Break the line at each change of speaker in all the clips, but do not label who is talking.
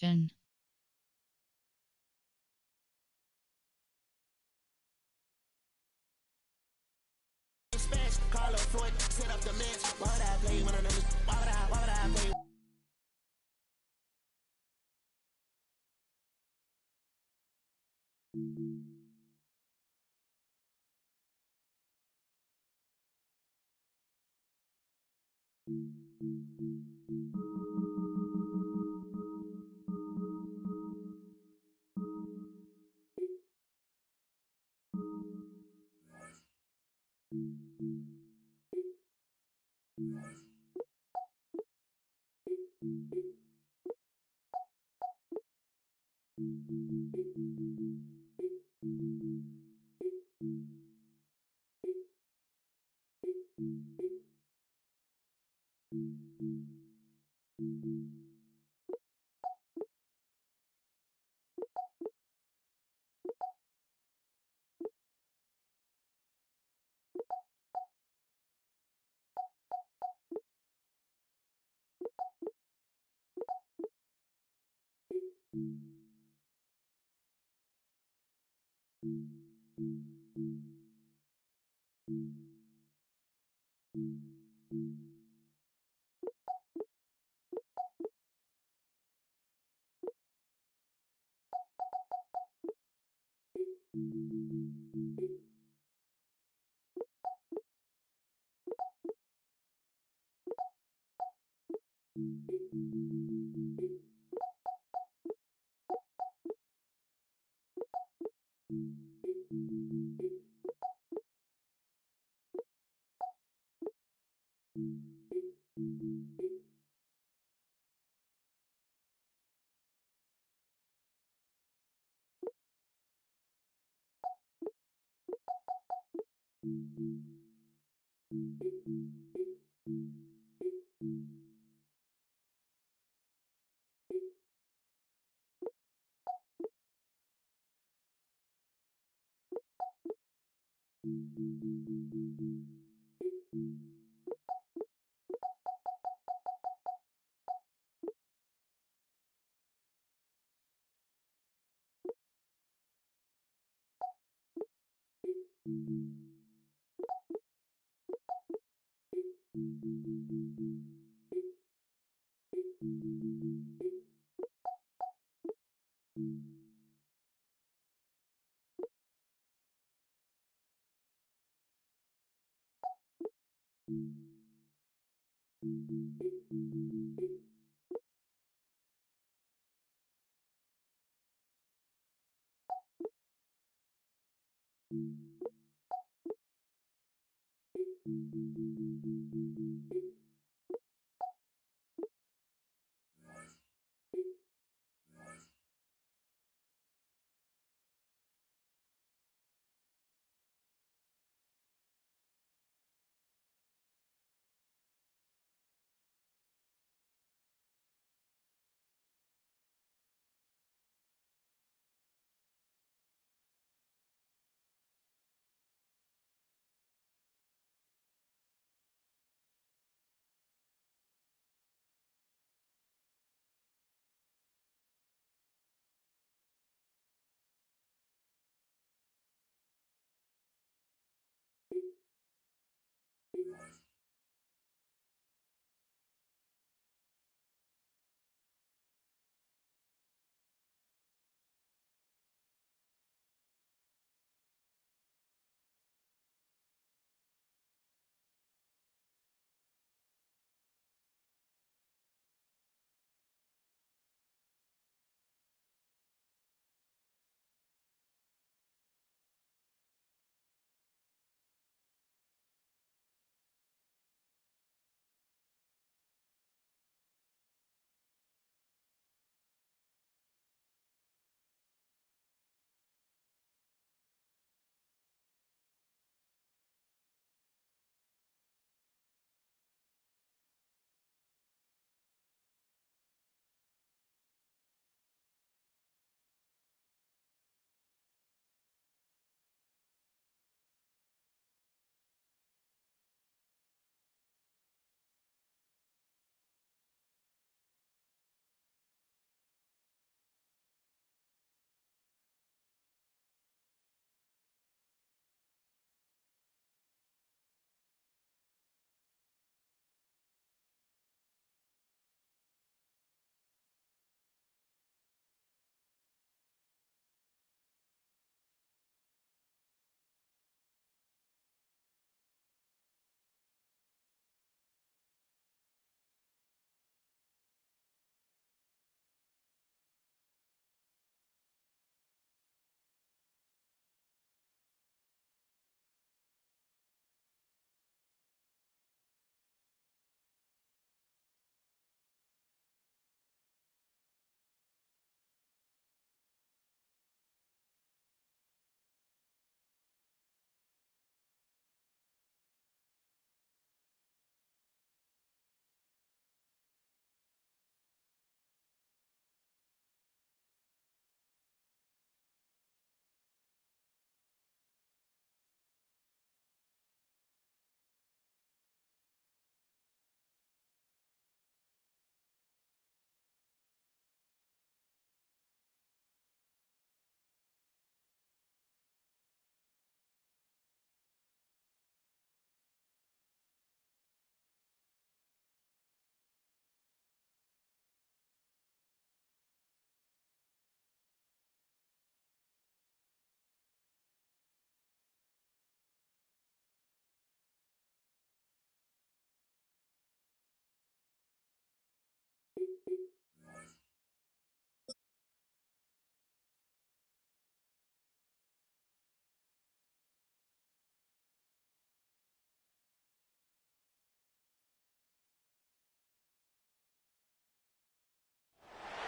question.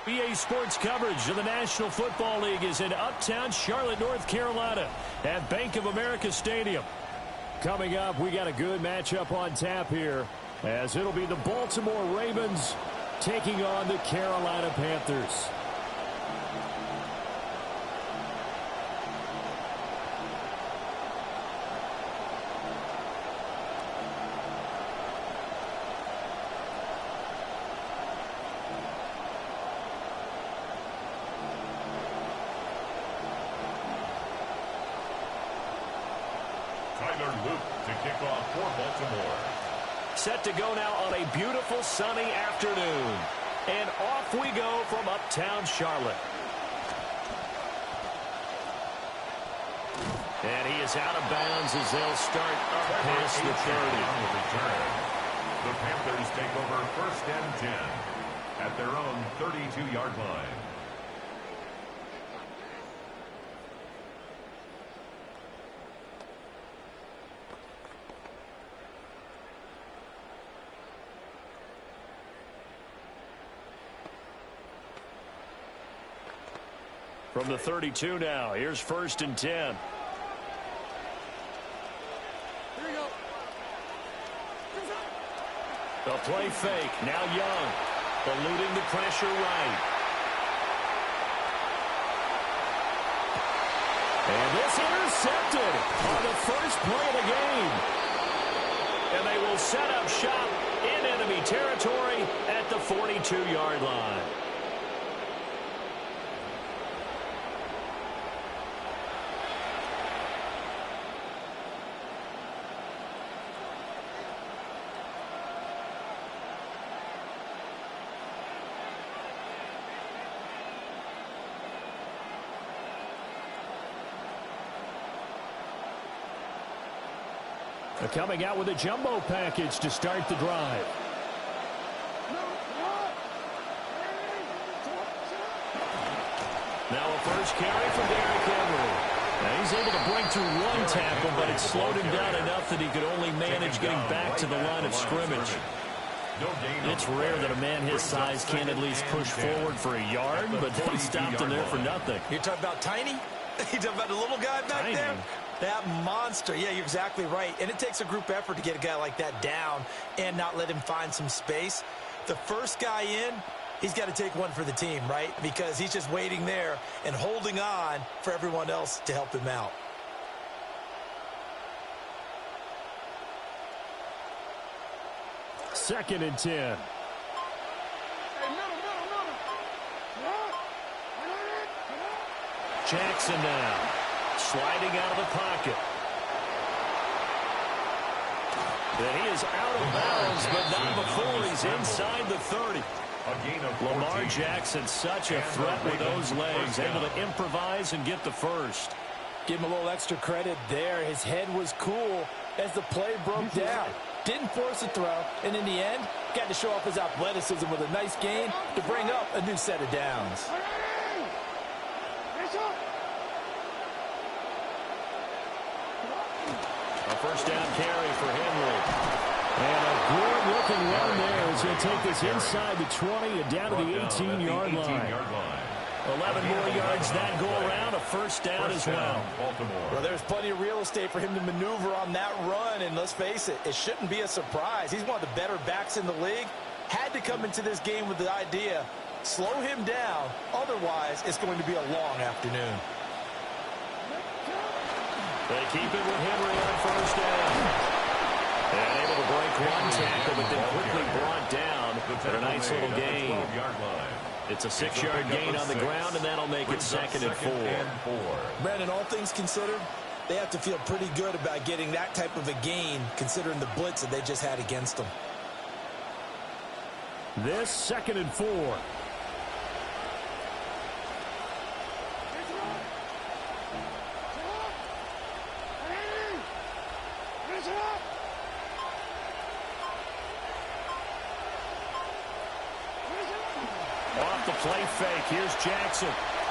EA Sports coverage of the National Football League is in uptown Charlotte, North Carolina at Bank of America Stadium. Coming up, we got a good matchup on tap here, as it'll be the Baltimore Ravens taking on the Carolina Panthers.
To kick off for Baltimore.
Set to go now on a beautiful sunny afternoon. And off we go from uptown Charlotte. And he is out of bounds as they'll start up past the 30.
The Panthers take over 1st and 10 at their own 32-yard line.
From the 32 now, here's 1st and 10.
Here we go.
The play fake, now Young, eluding the pressure right. And this intercepted on the first play of the game. And they will set up shop in enemy territory at the 42-yard line. Coming out with a jumbo package to start the drive. Now a first carry from Derrick Henry. Now he's able to break through one tackle, but it slowed him down enough that he could only manage getting back to the line of scrimmage. It's rare that a man his size can't at least push forward for a yard, but he stopped him there for nothing.
You're talking about tiny? You're talking about the little guy back there? That monster. Yeah, you're exactly right. And it takes a group effort to get a guy like that down and not let him find some space. The first guy in, he's got to take one for the team, right? Because he's just waiting there and holding on for everyone else to help him out.
Second and 10. Jackson now, sliding out of the pocket. And he is out of bounds, but not before he's inside the 30. Lamar Jackson, such a threat with those legs, able to improvise and get the first.
Give him a little extra credit there. His head was cool as the play broke down. Didn't force a throw, and in the end, got to show off his athleticism with a nice gain to bring up a new set of downs.
A first down carry for Henry. And a good-looking run there as he'll take this inside the 20 and down to the 18-yard line. 11 more yards that go around, a first down as well.
Well, there's plenty of real estate for him to maneuver on that run, and let's face it, it shouldn't be a surprise. He's one of the better backs in the league. Had to come into this game with the idea, slow him down, otherwise it's going to be a long afternoon.
They keep it with Henry on first down. And able to break one tackle, but then quickly brought down for a nice little gain. It's a 6-yard gain on the ground, and that'll make it 2nd and 4.
Brandon, all things considered, they have to feel pretty good about getting that type of a gain, considering the blitz that they just had against them.
This 2nd and 4. Off the play fake, here's Jackson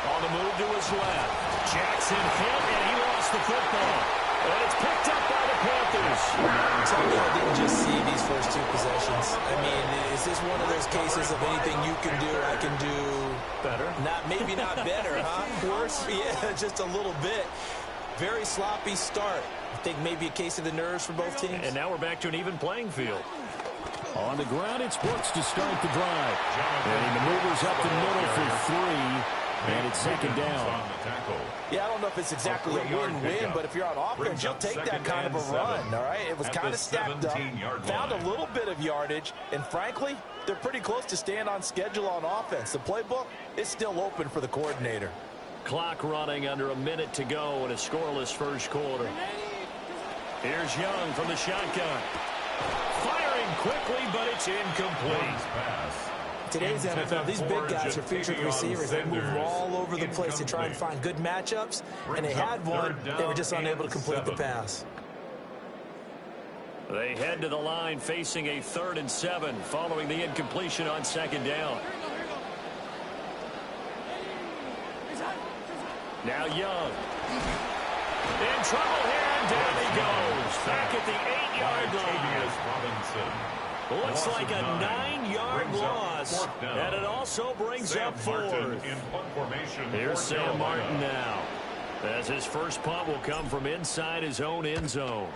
on the move to his left. Jackson hit, and he lost the football. And it's picked up by the Panthers.
Tell me I didn't just see these first two possessions. I mean, is this one of those cases of anything you can do, I can do?
better.
Maybe not better, huh? Worse? Yeah, just a little bit. Very sloppy start. I think maybe a case of the nerves for both teams.
And now we're back to an even playing field. On the ground, it's Brooks to start the drive. And he maneuvers up the middle for 3. And it's second down.
Yeah, I don't know if it's exactly a win-win, but if you're on offense, you'll take that kind of a run, all right? It was kind of stacked up, found a little bit of yardage, and frankly, they're pretty close to staying on schedule on offense. The playbook is still open for the coordinator.
Clock running under a minute to go in a scoreless first quarter. Here's Young from the shotgun. Firing quickly, but it's incomplete.
Today's NFL, these big guys are featured receivers. They move all over the place to try and find good matchups, and they had one. They were just unable to complete the pass.
They head to the line facing a 3rd and 7 following the incompletion on second down. Now Young. In trouble here, and down he goes. Back at the 8-yard line. Looks like a 9-yard loss, and it also brings up 4th. Here's Sam Martin now, as his first punt will come from inside his own end zone.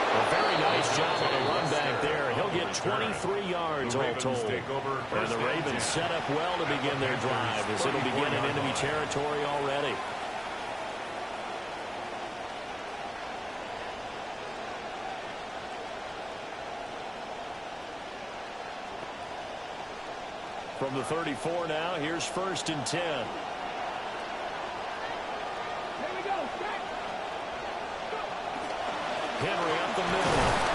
A very nice job on the run back there. He'll get 23 yards all told. And the Ravens set up well to begin their drive, as it'll begin in enemy territory already. From the 34 now, here's 1st and 10. Henry up the middle.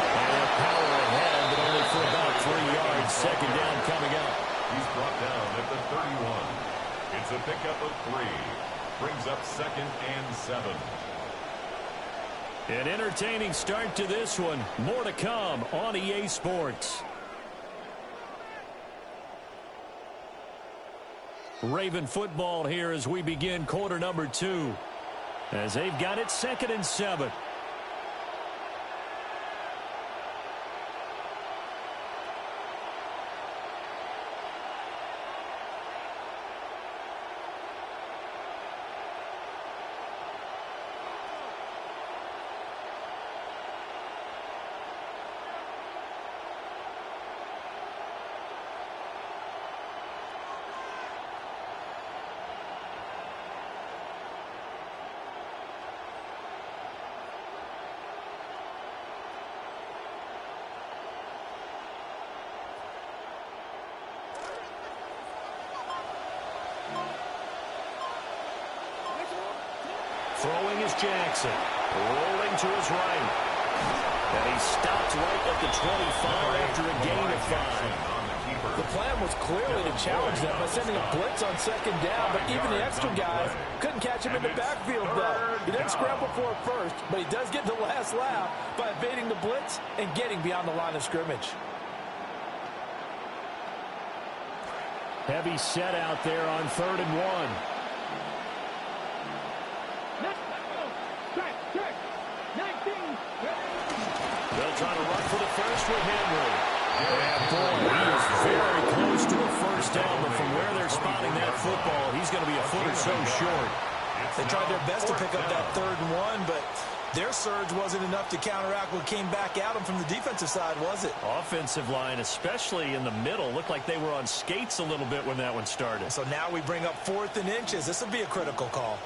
And power ahead, but only for about 3 yards. Second down coming up.
He's brought down at the 31. It's a pickup of 3. Brings up 2nd and 7.
An entertaining start to this one. More to come on EA Sports. Raven football here as we begin quarter number 2. As they've got it 2nd and 7. Throwing is Jackson. Rolling to his right. And he stopped right at the 25 after a gain of 5.
The plan was clearly to challenge them by sending a blitz on second down, but even the extra guys couldn't catch him in the backfield, though. He didn't scramble for it first, but he does get the last laugh by evading the blitz and getting beyond the line of scrimmage.
Heavy set out there on 3rd and 1. They'll try to run for the first with Henry. And boy, he is very close to a first down, but from where they're spotting that football, he's going to be a foot or so short.
They tried their best to pick up that 3rd and 1, but their surge wasn't enough to counteract what came back at them from the defensive side, was it?
Offensive line, especially in the middle, looked like they were on skates a little bit when that one started.
So now we bring up 4th and inches. This will be a critical call.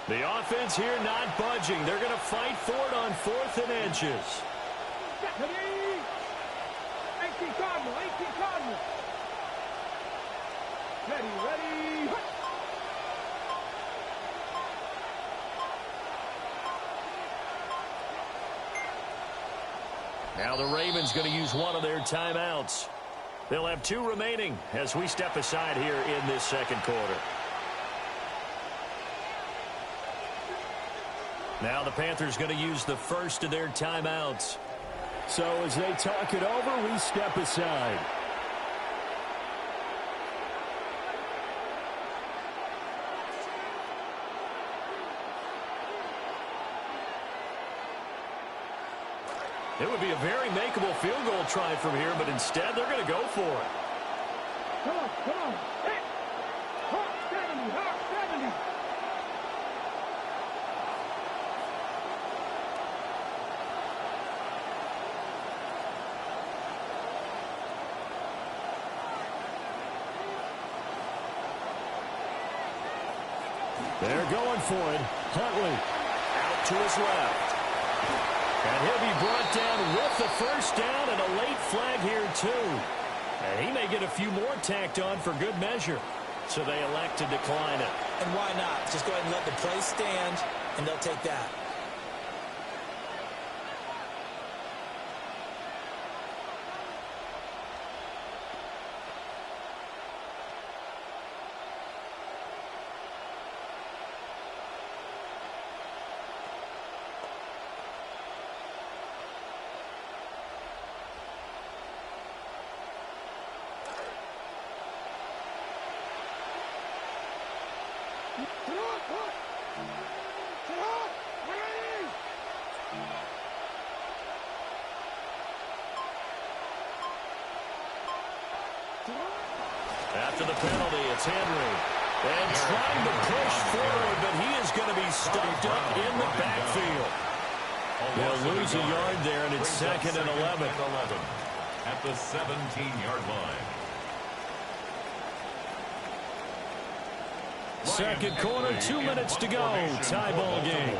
The offense here not budging. They're going to fight for it on 4th and inches.
Ready.
Now the Ravens going to use one of their timeouts. They'll have 2 remaining as we step aside here in this second quarter. Now the Panthers going to use the first of their timeouts. So as they talk it over, we step aside. It would be a very makeable field goal try from here, but instead they're going to go for it.
Come on, come on. Hit. Hawk 70, Hawk 70.
They're going for it. Huntley out to his left. And he'll be brought down with the first down and a late flag here, too. And he may get a few more tacked on for good measure. So they elect to decline it.
And why not? Just go ahead and let the play stand, and they'll take that.
After the penalty, it's Henry. And trying to push forward, but he is going to be stuffed up in the backfield. They'll lose a yard there, and it's second and 11.
At the 17-yard line.
Second quarter, 2 minutes to go. Tie ball game.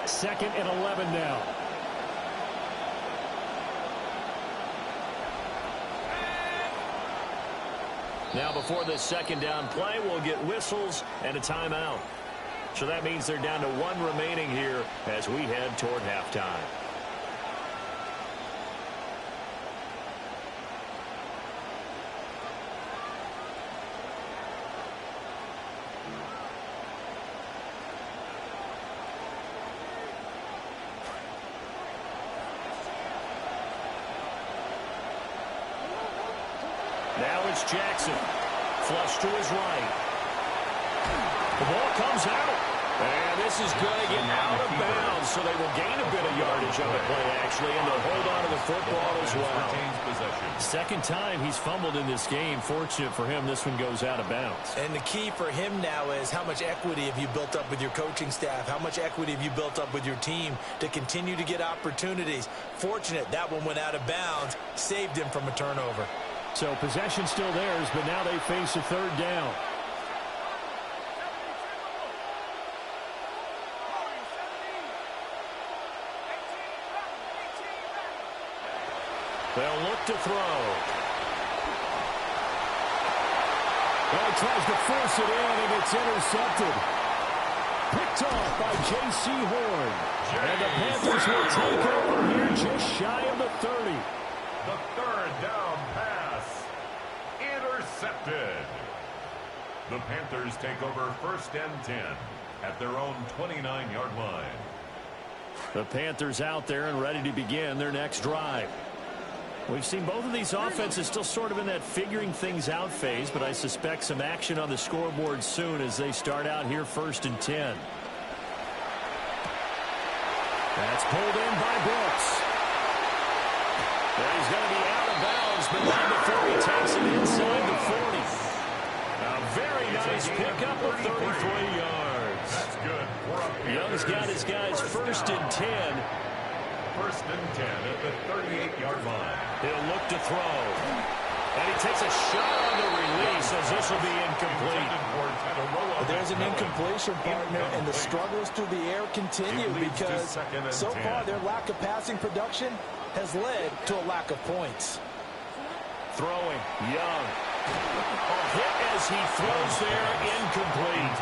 Second and 11 now. Now before this second down play, we'll get whistles and a timeout. So that means they're down to one remaining here as we head toward halftime. Now it's Jackson. Flush to his right. The ball comes out. And this is going to get out of bounds, so they will gain a bit of yardage on the play, actually, and they'll hold on to the football as well. Second time he's fumbled in this game. Fortunate for him, this one goes out of bounds.
And the key for him now is how much equity have you built up with your coaching staff? How much equity have you built up with your team to continue to get opportunities? Fortunate that one went out of bounds, saved him from a turnover.
So possession still theirs, but now they face a third down. They'll look to throw. Well, he tries to force it in, and it's intercepted. Picked off by J.C. Horn. And the Panthers will take over here just shy of the 30.
The third down pass. Intercepted. The Panthers take over first and 10 at their own 29-yard line.
The Panthers out there and ready to begin their next drive. We've seen both of these offenses still sort of in that figuring things out phase, but I suspect some action on the scoreboard soon as they start out here first and 10. That's pulled in by Brooks. And he's going to be out of bounds, but not before he takes it inside the 40. A very nice pickup of 33 yards.
That's good.
Young's got his guys first and 10.
First and 10 at the 38-yard line.
He'll look to throw. And he takes a shot on the release as this will be incomplete.
But there's an incompletion, partner, and the struggles through the air continue because so far their lack of passing production has led to a lack of points.
Throwing, Young. A hit as he throws there, incomplete.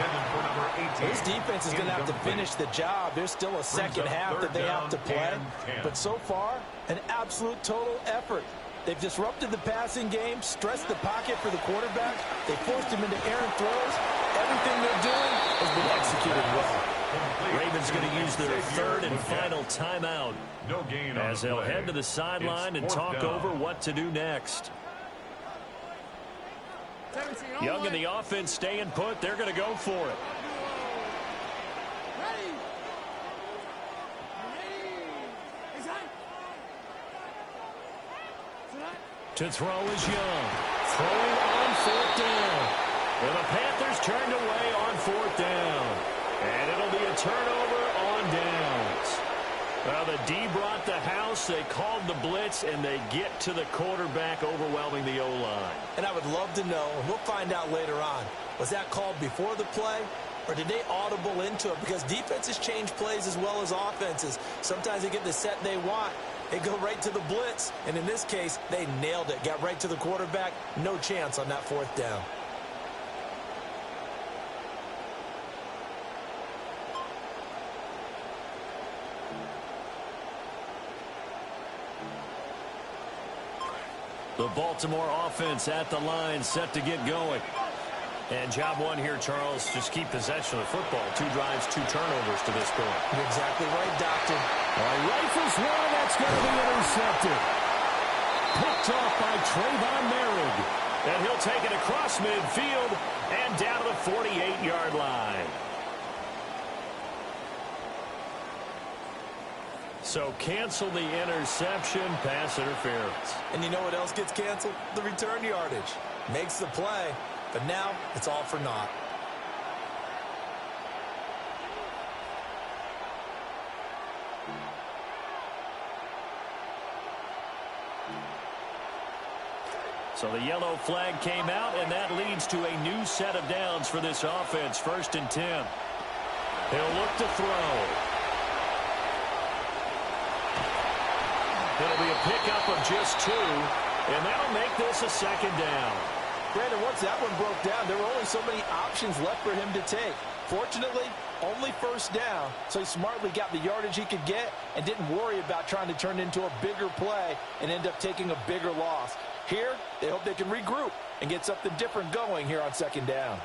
This defense is going to have to finish the job. There's still a second half that they have to play. But so far, an absolute total effort. They've disrupted the passing game, stressed the pocket for the quarterback. They forced him into errant throws. Everything they're doing has been executed well.
Ravens going to use their third and final timeout
No gain
as they'll head to the sideline and talk over what to do next. Young and the offense staying put. They're going to go for it. To throw is Young. Throwing on fourth down. And the Panthers turned away on fourth down. And it'll be a turnover on downs. Well, the D brought the house. They called the blitz, and they get to the quarterback, overwhelming the O-line.
And I would love to know, and we'll find out later on, was that called before the play, or did they audible into it? Because defenses change plays as well as offenses. Sometimes they get the set they want. They go right to the blitz, and in this case, they nailed it. Got right to the quarterback. No chance on that fourth down.
The Baltimore offense at the line, set to get going. And job one here, Charles, just keep possession of the football. 2 drives, 2 turnovers to this point.
You're exactly right, Doctor.
Rifles one, that's going to be intercepted. Picked off by Trayvon Merrick. And he'll take it across midfield and down to the 48-yard line. So cancel the interception, pass interference.
And you know what else gets canceled? The return yardage. Makes the play, but now it's all for naught.
So the yellow flag came out, and that leads to a new set of downs for this offense. 1st and 10. He'll look to throw. It'll be a pickup of just 2, and that'll make this a 2nd down.
Brandon, once that one broke down, there were only so many options left for him to take. Fortunately, only 1st down, so he smartly got the yardage he could get and didn't worry about trying to turn it into a bigger play and end up taking a bigger loss. Here, they hope they can regroup and get something different going here on 2nd down.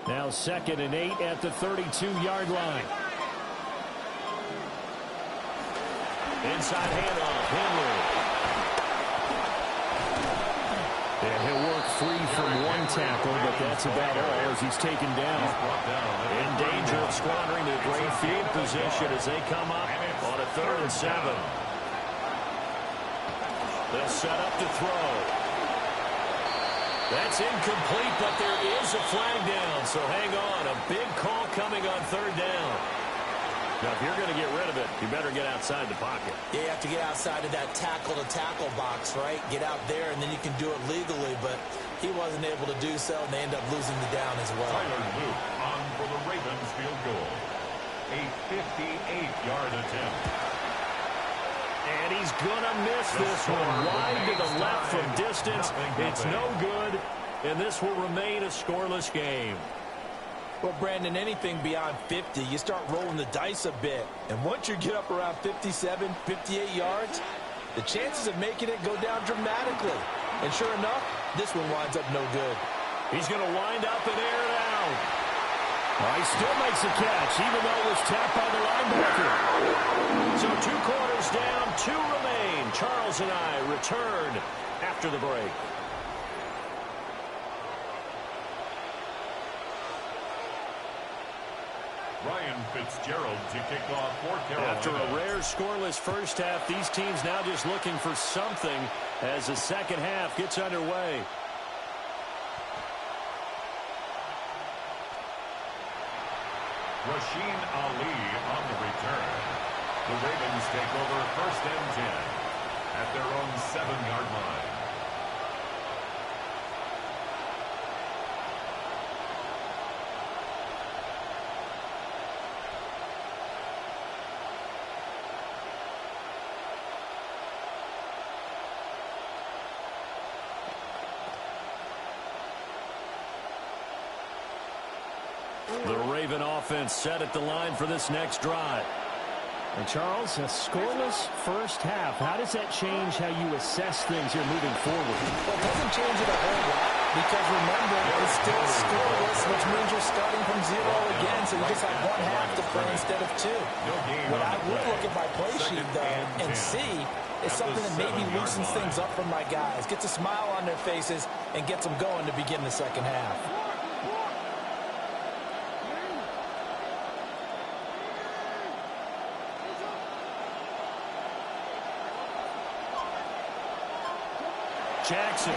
Now 2nd and 8 at the 32-yard line. Inside handoff, Henry. And he'll work free from one tackle, but that's about all as he's taken down. In danger of squandering the great field position as they come up on a 3rd and 7. They'll set up to throw. That's incomplete, but there is a flag down, so hang on. A big call coming on 3rd down. Now, if you're going to get rid of it, you better get outside the pocket.
Yeah, you have to get outside of that tackle-to-tackle box, right? Get out there, and then you can do it legally, but he wasn't able to do so, and they end up losing the down as well.
Tyler Luke on for the Ravens field goal. A 58-yard attempt.
And he's going to miss this one wide to the left from distance. It's no good, and this will remain a scoreless game.
Well, Brandon, anything beyond 50, you start rolling the dice a bit. And once you get up around 57, 58 yards, the chances of making it go down dramatically. And sure enough, this one winds up no good.
He's going to wind up and air it out. Oh, he still makes a catch, even though it was tapped by the linebacker. So 2 quarters down, 2 remain. Charles and I return after the break.
Ryan Fitzgerald to kick off for Carolina.
After a rare scoreless first half, these teams now just looking for something as the second half gets underway.
Rasheen Ali on the return. The Ravens take over 1st and 10 at their own 7-yard line.
The Raven offense set at the line for this next drive.
And Charles, a scoreless first half. How does that change how you assess things here moving forward?
Well, it doesn't change it a whole lot because remember, it's still scoreless, which means you're starting from 0 again, so you just have 1 half to play instead of 2. What I would look at my play sheet, though, and see is something that maybe loosens things up for my guys, gets a smile on their faces, and gets them going to begin the second half.
Jackson.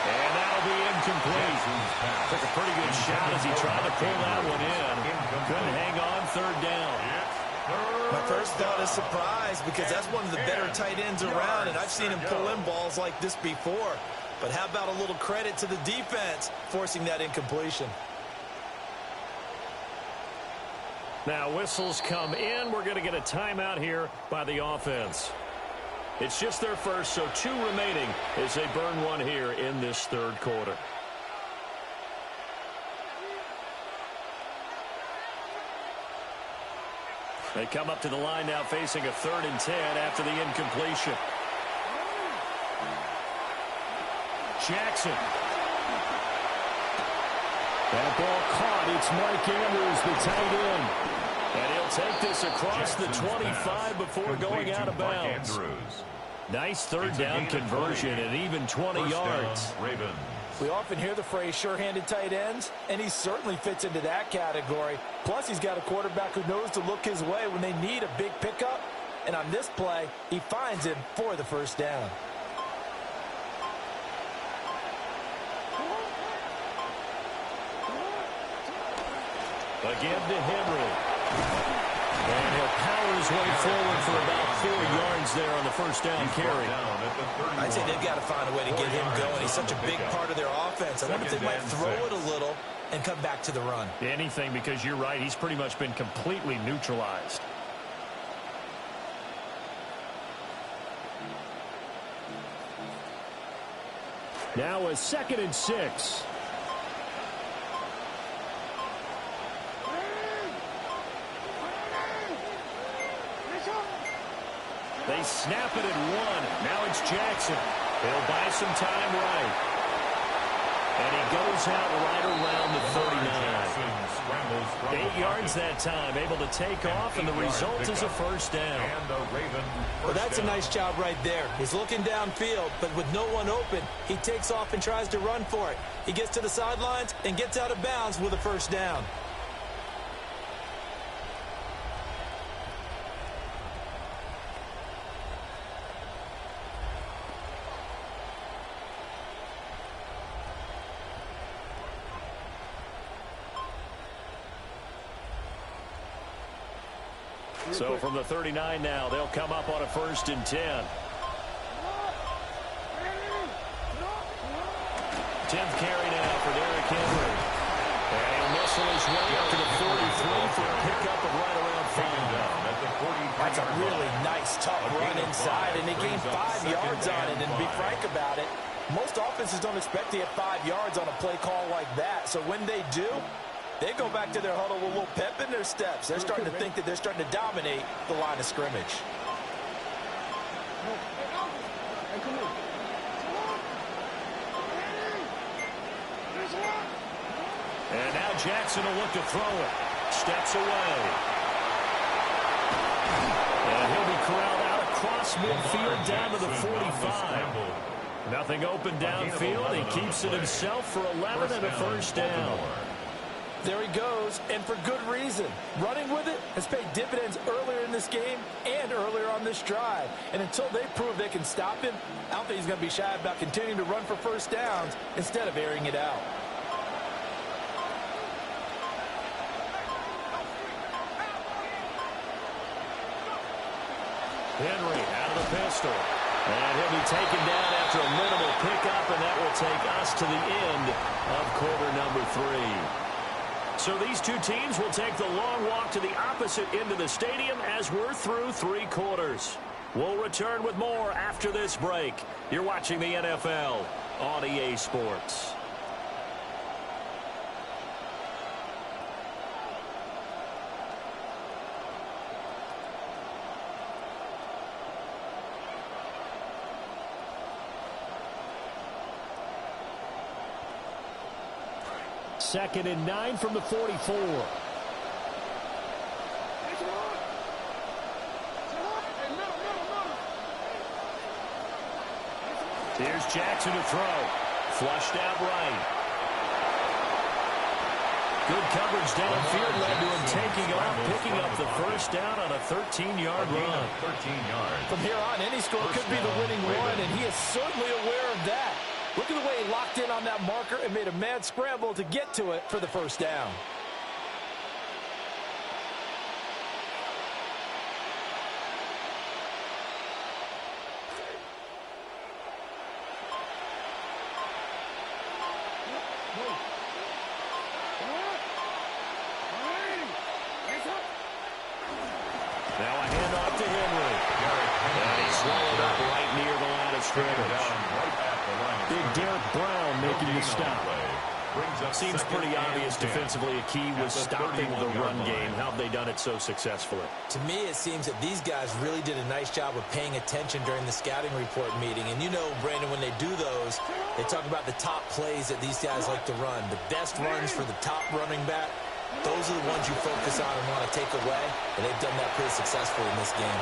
And that'll be incomplete. Took a pretty good shot as he tried to pull that one in. Couldn't hang on 3rd down.
My first thought is surprise because that's one of the better tight ends around, and I've seen him pull in balls like this before. But how about a little credit to the defense forcing that incompletion?
Now whistles come in. We're going to get a timeout here by the offense. It's just their first, so 2 remaining as they burn one here in this 3rd quarter. They come up to the line now facing a 3rd and 10 after the incompletion. Jackson.
That ball caught. It's Mike Andrews, the tight end.
And he'll take this across the 25 before going out of bounds. Nice 3rd down conversion and even 20 yards.
We often hear the phrase sure-handed tight ends, and he certainly fits into that category. Plus, he's got a quarterback who knows to look his way when they need a big pickup. And on this play, he finds him for the 1st down.
Again to Henry. And he'll power his way forward for about 4 yards there on the 1st down carry.
I'd say they've got to find a way to get him going. He's such a big part of their offense. I wonder if they might throw it a little and come back to the run.
Anything, because you're right. He's pretty much been completely neutralized.
Now a 2nd and 6.
They snap it at 1. Now it's Jackson. He'll buy some time right. And he goes out right around the 39. 8 yards that time, able to take off, and the result is a 1st down.
Well, that's a nice job right there. He's looking downfield, but with no one open, he takes off and tries to run for it. He gets to the sidelines and gets out of bounds with a 1st down.
So from the 39 now, they'll come up on a 1st and 10. 10th carry now for Derrick Henry. And he'll muscle his way up to the 43 for a pickup of right around 5.
That's a really nice, tough run inside, and they gained 5 yards on it. And to be frank about it, most offenses don't expect to get 5 yards on a play call like that. So when they do, they go back to their huddle with a little pep in their steps. They're starting to think that they're starting to dominate the line of scrimmage.
And now Jackson will look to throw it. Steps away. And he'll be corralled out across midfield down to the 45. Nothing open downfield. He keeps it himself for 11 and a first down.
There he goes, and for good reason. Running with it has paid dividends earlier in this game and earlier on this drive. And until they prove they can stop him, I don't think he's going to be shy about continuing to run for first downs instead of airing it out.
Henry out of the pistol. And he'll be taken down after a minimal pickup, and that will take us to the end of quarter number 3. So these two teams will take the long walk to the opposite end of the stadium as we're through 3 quarters. We'll return with more after this break. You're watching the NFL on EA Sports.
Second and 9 from the 44.
Here's Jackson to throw. Flushed out right. Good coverage downfield led to him taking off, picking up the first down on a 13-yard run.
13 yards.
From here on, any score could be the winning one, and he is certainly aware of that. Look at the way he locked in on that marker and made a mad scramble to get to it for the first down.
Now a handoff to Henry. And he's swallowed up right near the line of scrimmage.
Big Derek Brown making the stop.
Seems pretty obvious defensively a key was stopping the run game. How have they done it so successfully?
To me, it seems that these guys really did a nice job of paying attention during the scouting report meeting. And you know, Brandon, when they do those, they talk about the top plays that these guys like to run. The best runs for the top running back, those are the ones you focus on and want to take away. And they've done that pretty successfully in this game.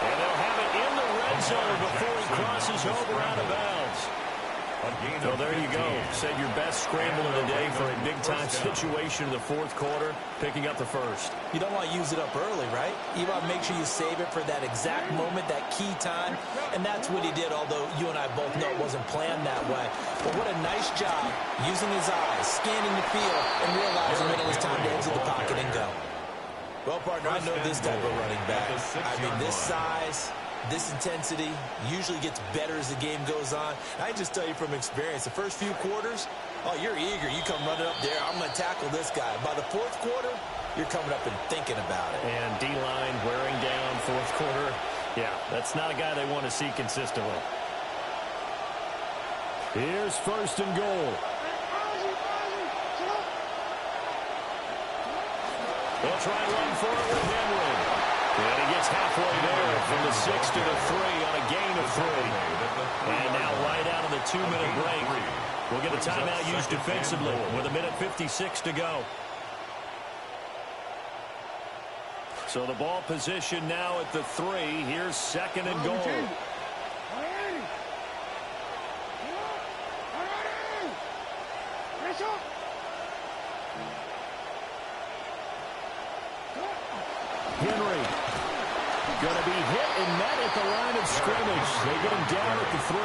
And they'll have it in the red zone before he crosses over out of bounds. So there you go. Said your best scramble of the day for a big-time situation in the fourth quarter, picking up the first.
You don't want to use it up early, right? You want to make sure you save it for that exact moment, that key time, and that's what he did, although you and I both know it wasn't planned that way. But what a nice job using his eyes, scanning the field, and realizing when it was time to exit the pocket and go. Well, partner, I know this type of running back. I mean, this size, this intensity usually gets better as the game goes on. I just tell you from experience, the first few quarters, oh, you're eager. You come running up there. I'm going to tackle this guy. By the fourth quarter, you're coming up and thinking about it.
And D-line wearing down fourth quarter. Yeah, that's not a guy they want to see consistently.
Here's first and goal.
They'll try and run for it with Henry. And he gets halfway there from the 6 to the 3 on a gain of 3. And now right out of the 2-minute break, we'll get a timeout used defensively with 1:56 to go. So the ball position now at the 3. Here's second and goal.
Henry going to be hit and met at the line of scrimmage. They get him down at the 3.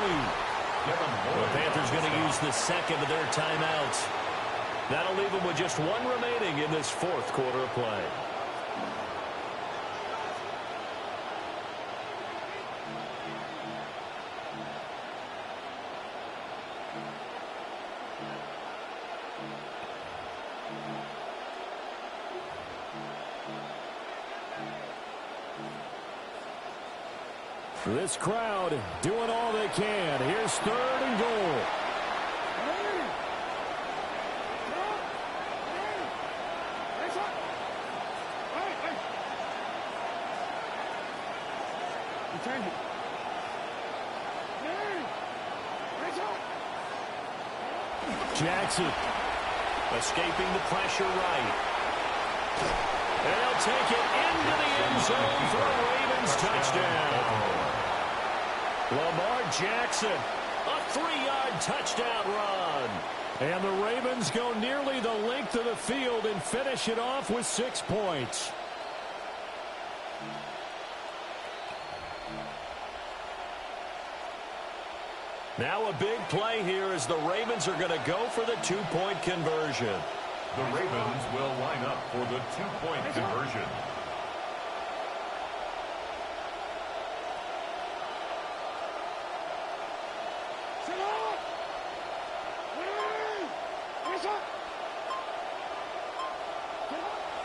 The Panthers going to use the second of their timeouts. That'll leave them with just one remaining in this fourth quarter of play.
This crowd doing all they can. Here's third and goal. Jackson
Escaping the pressure right. And they'll take it into the end zone for a Ravens touchdown. Lamar Jackson, a 3-yard touchdown run. And the Ravens go nearly the length of the field and finish it off with 6 points. Now a big play here as the Ravens are going to go for the 2-point conversion.
The Ravens will line up for the 2-point conversion.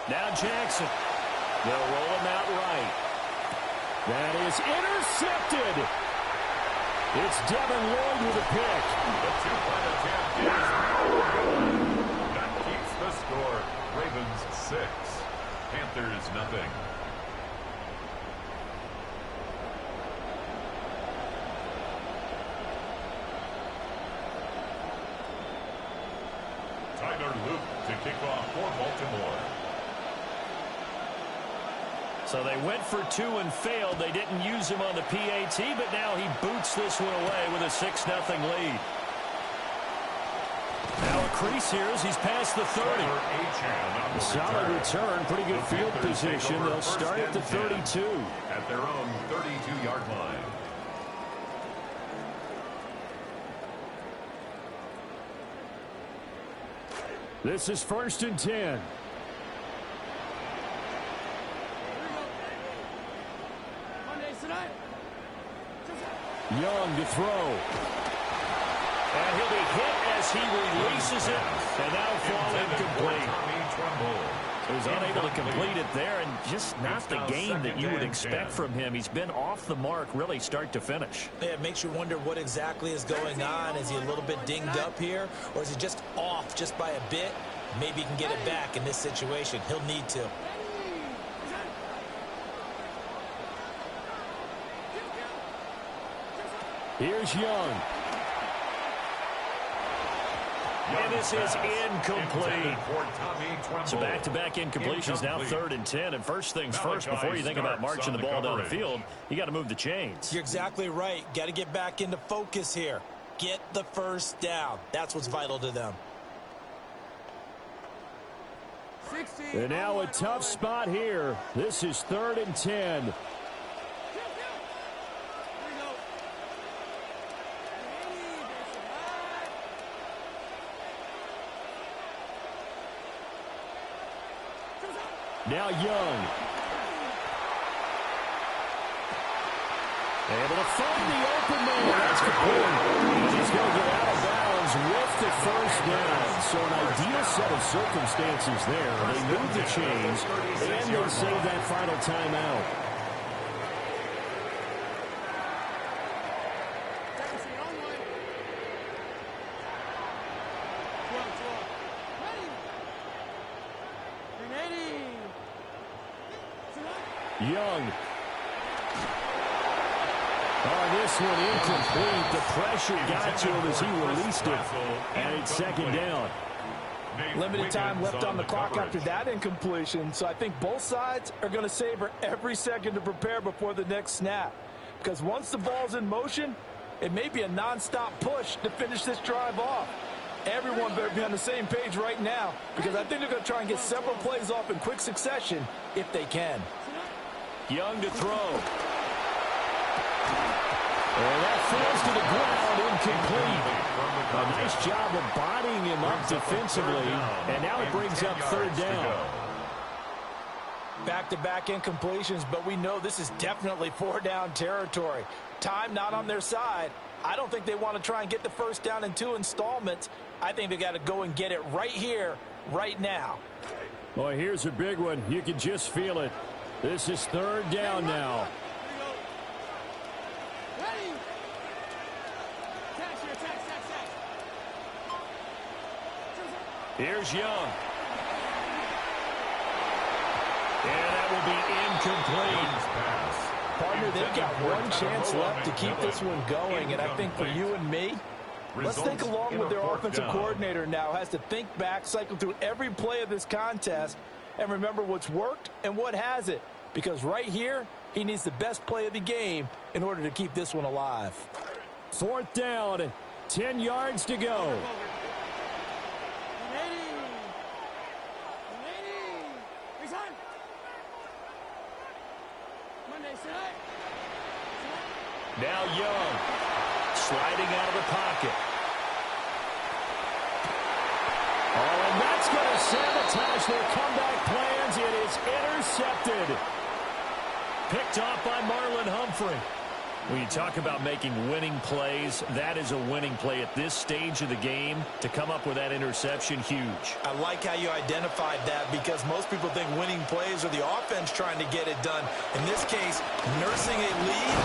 Now Jackson. They'll roll him out right. That is intercepted. It's Devin Lloyd with a pick.
The 2-point attempt is good. That keeps the score. Ravens 6, Panthers nothing. Tyler Luke to kick off for Baltimore.
So they went for 2 and failed. They didn't use him on the PAT, but now he boots this one away with a 6-0 lead. Now a crease here as he's past the 30. Solid return, pretty good field position. They'll start at the 32.
At their own 32-yard line.
This is 1st and 10. Young to throw. And he'll be hit as he releases it. And that'll fall incomplete. He was unable to complete it there, and just not the game that you would expect from him. He's been off the mark really start to finish.
Yeah, it makes you wonder what exactly is going on. Is he a little bit dinged up here, or is he just off just by a bit? Maybe he can get it back in this situation. He'll need to.
Here's Young. And this is incomplete. So back-to-back incompletions, now 3rd and 10. And first things first, before you think about marching the ball down the field, you got to move the chains.
You're exactly right. Got to get back into focus here. Get the first down. That's what's vital to them.
And now a tough spot here. This is 3rd and 10. Now Young. Able to find the open man. That's complete. He's going to get out of bounds with the first down. So an ideal set of circumstances there. They move the chains, and they save that final timeout. Young. Oh, this one incomplete. The pressure got to him as he released it. And it's 2nd down.
Limited time left on the clock after that incompletion. So I think both sides are going to savor every second to prepare before the next snap. Because once the ball's in motion, it may be a nonstop push to finish this drive off. Everyone better be on the same page right now, because I think they're going to try and get several plays off in quick succession if they can.
Young to throw. And that falls to the ground, incomplete. A nice job of bodying him up defensively, and now it brings up 3rd down.
Back-to-back incompletions, but we know this is definitely 4-down territory. Time not on their side. I don't think they want to try and get the first down in 2 installments. I think they got to go and get it right here, right now.
Well, here's a big one. You can just feel it. This is 3rd down now. Here's Young. And that will be incomplete.
Partner, they've got one chance left to keep this one going, and I think for you and me, Let's think along with their offensive coordinator now. Has to think back, cycle through every play of this contest, and remember what's worked and what hasn't. Because right here, he needs the best play of the game in order to keep this one alive.
4th down, 10 yards to go. Now Young, sliding out of the pocket. Oh, and that's going to sabotage their comeback plans. It is intercepted. Picked off by Marlon Humphrey. When you talk about making winning plays, that is a winning play at this stage of the game. To come up with that interception, huge.
I like how you identified that, because most people think winning plays are the offense trying to get it done. In this case, nursing a lead,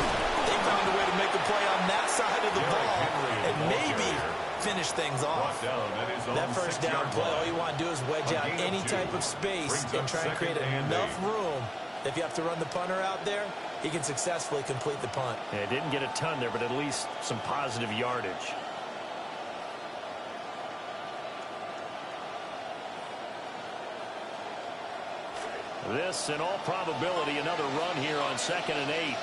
they found a way to make a play on that side of the ball and maybe finish things off. That first down play, all you want to do is wedge out any type of space and try and create enough room. If you have to run the punter out there, he can successfully complete the punt.
Yeah, didn't get a ton there, but at least some positive yardage. This, in all probability, another run here on 2nd and 8.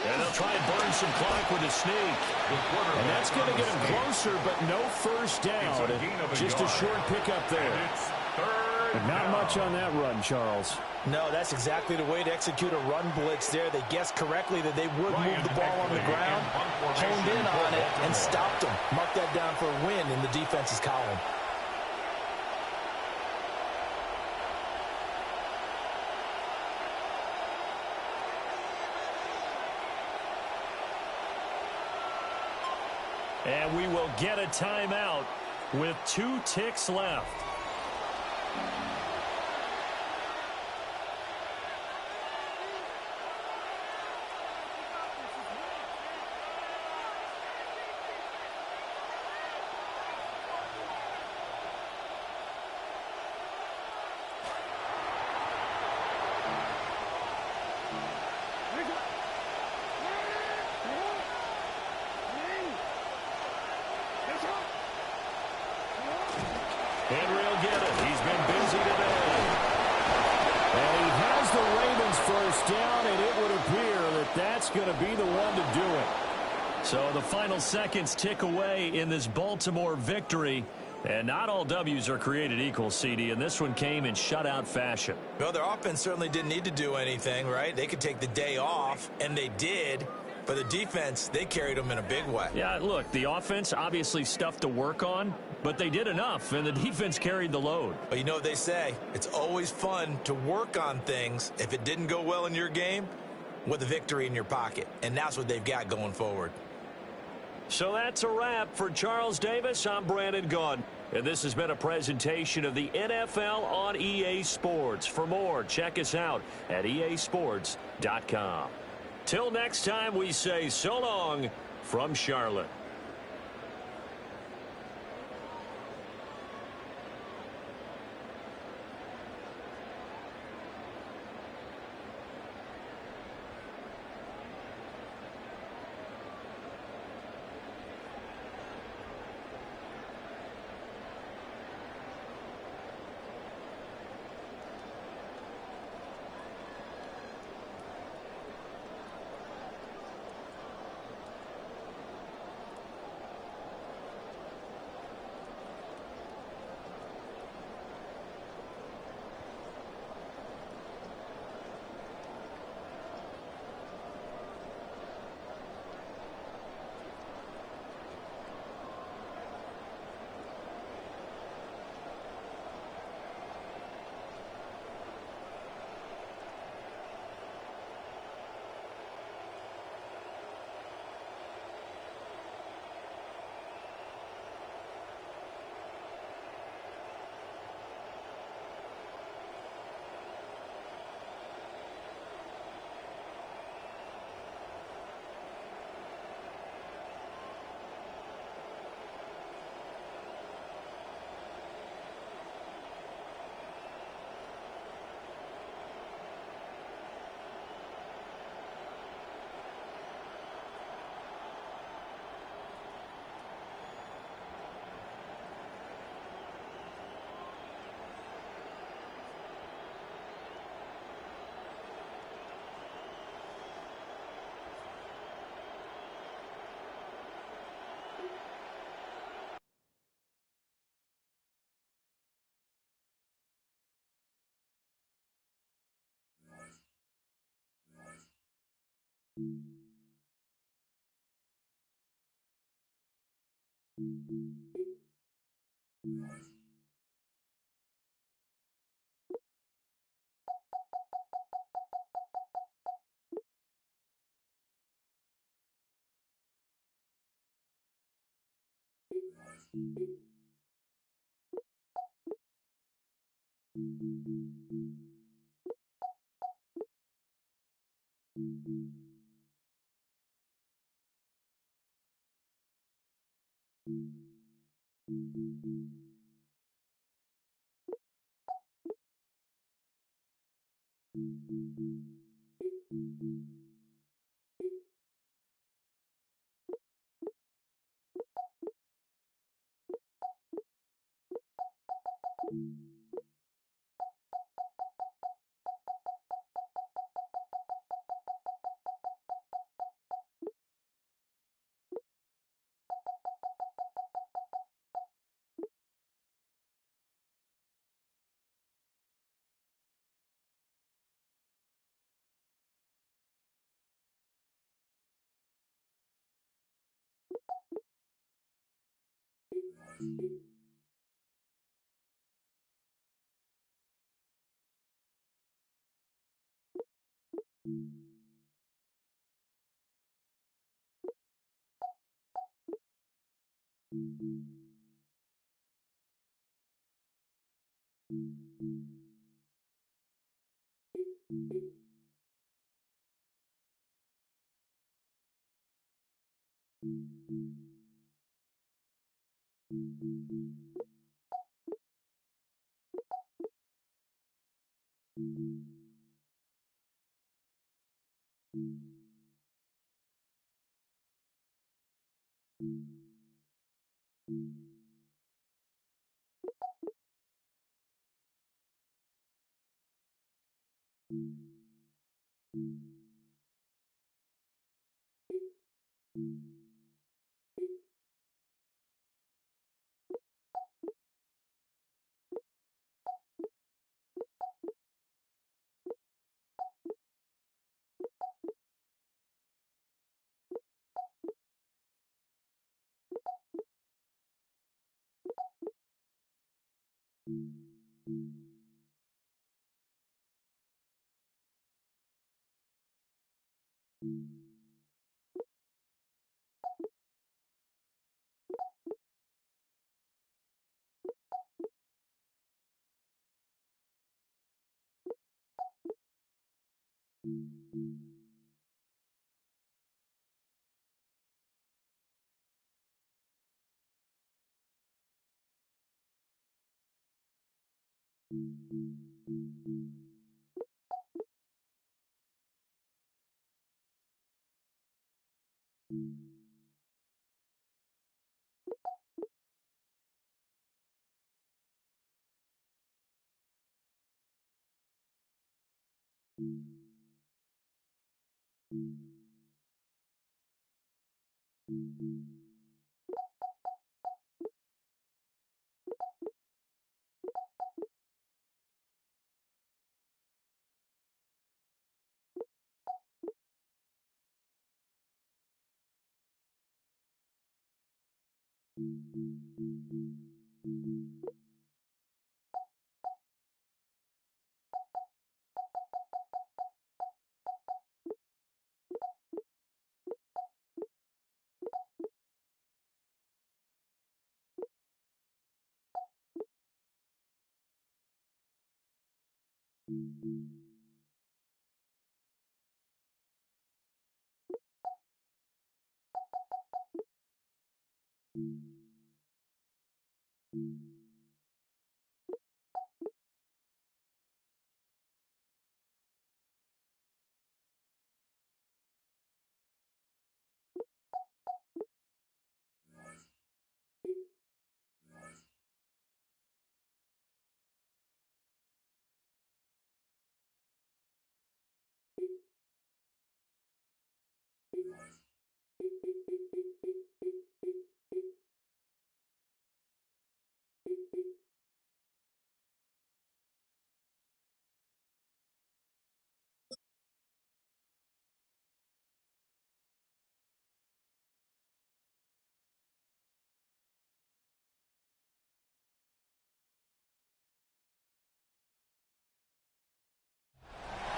And they'll try and burn some clock with a sneak. And that's going to get him closer, but no first down. Just a short pickup there. But not much on that run, Charles.
No, that's exactly the way to execute a run blitz there. They guessed correctly that they would move the ball on the ground, honed in on it, and stopped them. Mark that down for a win in the defense's column.
And we will get a timeout with 2 ticks left. Henry will get it. He's been busy today. And he has the Ravens first down, and it would appear that that's going to be the one to do it. So the final seconds tick away in this Baltimore victory. And not all W's are created equal, CD, and this one came in shutout fashion.
Well, their offense certainly didn't need to do anything, right? They could take the day off, and they did. But the defense, they carried them in a big way.
Yeah, look, the offense, obviously stuff to work on, but they did enough, and the defense carried the load.
But you know what they say, it's always fun to work on things if it didn't go well in your game with a victory in your pocket. And that's what they've got going forward.
So that's a wrap for Charles Davis. I'm Brandon Gaudin, and this has been a presentation of the NFL on EA Sports. For more, check us out at easports.com. Till next time, we say so long from Charlotte.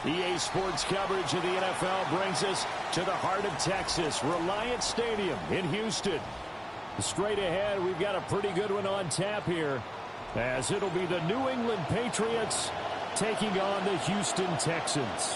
EA Sports coverage of the NFL brings us to the heart of Texas, Reliant Stadium in Houston. Straight ahead, we've got a pretty good one on tap here, as it'll be the New England Patriots taking on the Houston Texans.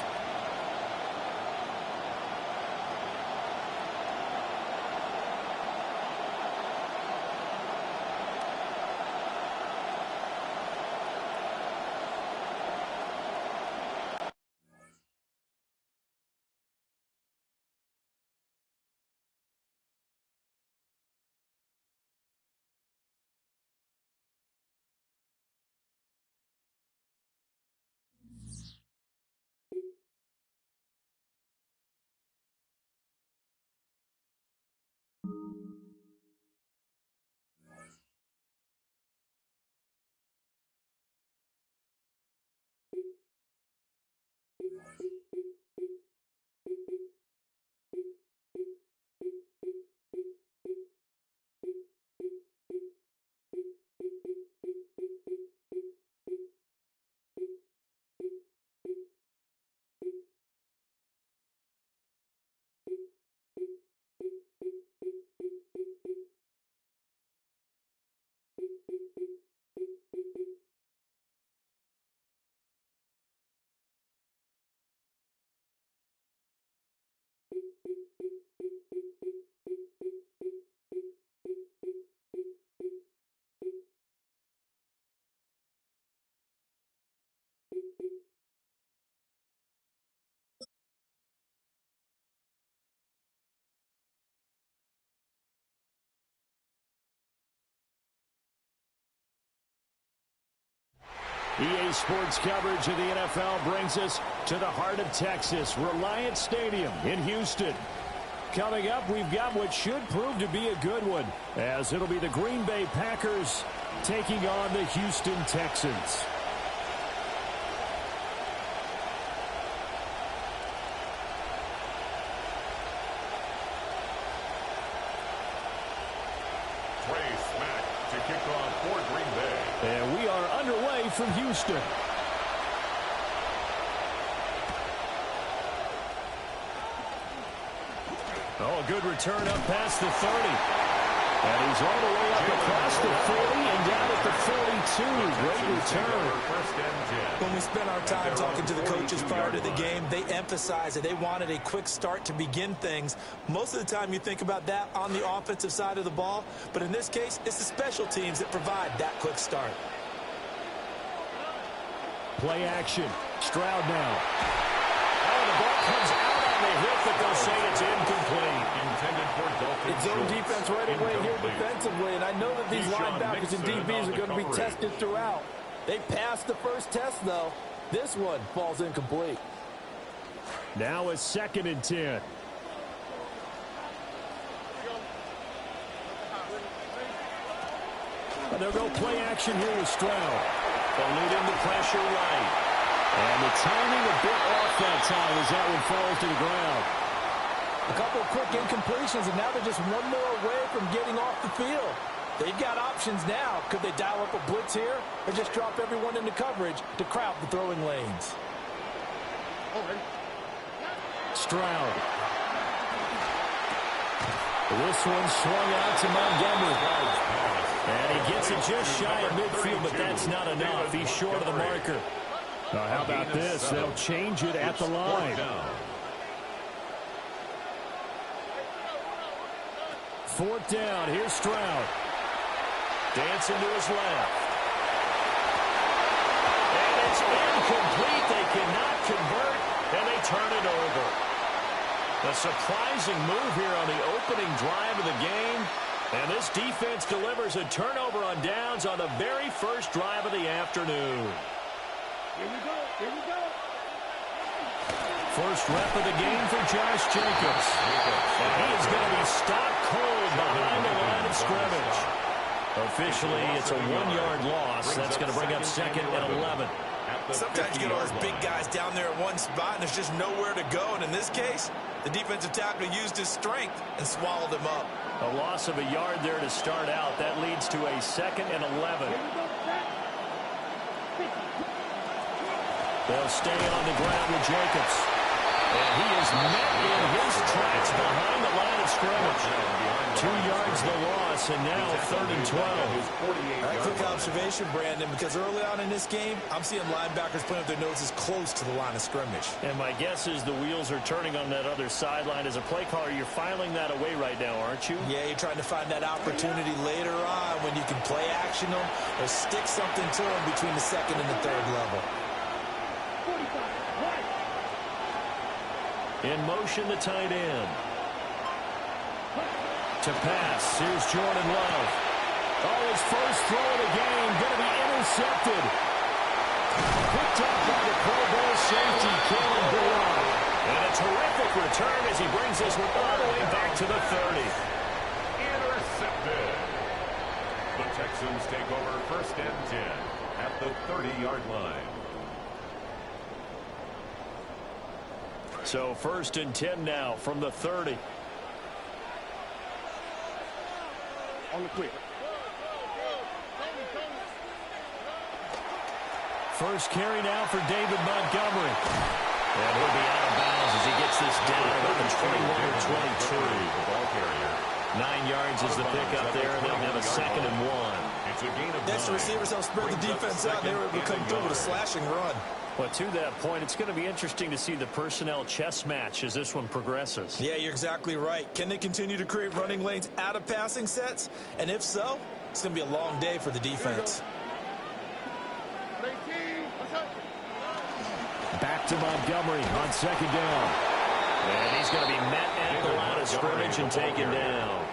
EA Sports coverage of the NFL brings us to the heart of Texas, Reliant Stadium in Houston. Coming up, we've got what should prove to be a good one, as it'll be the Green Bay Packers taking on the Houston Texans. And we are underway from Houston. Oh, a good return up past the 30. And he's all the way up across the 40 and down at the 42. Great return.
When we spent our time talking to the coaches prior to the game, they emphasized that they wanted a quick start to begin things. Most of the time you think about that on the offensive side of the ball, but in this case, it's the special teams that provide that quick start.
Play action. Stroud now. Oh, the ball comes out on the hit, but they'll say it's incomplete.
Intended for Dolphins.
It's zone defense right away here defensively, and I know that these linebackers and DBs are going to be tested throughout. They passed the first test, though. This one falls incomplete.
Now a 2nd and 10. And they'll go play action here with Stroud. They'll lead into pressure right. And the timing a bit off that time as that one falls to the ground.
A couple of quick incompletions, and now they're just one more away from getting off the field. They've got options now. Could they dial up a blitz here or just drop everyone into coverage to crowd the throwing lanes?
Stroud. This one swung out to Montgomery. And he gets it just shy of midfield, but that's not enough. He's short of the marker. How about this? They'll change it at the line. 4th down. Here's Stroud. Dancing to his left. And it's incomplete. They cannot convert, and they turn it over. A surprising move here on the opening drive of the game. And this defense delivers a turnover on downs on the very first drive of the afternoon.
Here we go. Here we go.
First rep of the game for Josh Jacobs. And he is going to be stopped cold behind the line of scrimmage. Officially, it's a 1-yard loss. That's going to bring up 2nd and 11.
Sometimes you get all those big guys down there at one spot, and there's just nowhere to go. And in this case, the defensive tackle used his strength and swallowed him up.
A loss of a yard there to start out. That leads to a 2nd and 11. They'll stay on the ground with Jacobs. And he is met in his tracks behind the line of scrimmage. 2 yards the loss, and now 3rd and 12.
Quick observation, Brandon, because early on in this game, I'm seeing linebackers putting up their noses close to the line of scrimmage.
And my guess is the wheels are turning on that other sideline. As a play caller, you're filing that away right now, aren't you?
Yeah, you're trying to find that opportunity later on when you can play action them or stick something to them between the 2nd and the 3rd level.
In motion, the tight end. To pass, here's Jordan Love. Oh, his first throw of the game, going to be intercepted. Picked up by the Pro Bowl safety, Kalen Bullock. And a terrific return as he brings this one all the way back to the 30.
Intercepted. The Texans take over 1st and 10 at the 30-yard line.
So 1st and 10 now from the 30.
On the quick.
First carry now for David Montgomery. And he'll be out of bounds as he gets this down about the 21 or 22.
The ball carrier.
9 yards is the pickup there, and they'll have a 2nd and 1.
It's a gain of 9.
Next, the receivers help spread the defense out, and they were able to come through with a slashing run.
Well, to that point, it's going to be interesting to see the personnel chess match as this one progresses.
Yeah, you're exactly right. Can they continue to create running lanes out of passing sets? And if so, it's going to be a long day for the defense.
Back to Montgomery on 2nd down. And he's going to be met at the line of scrimmage and taken down.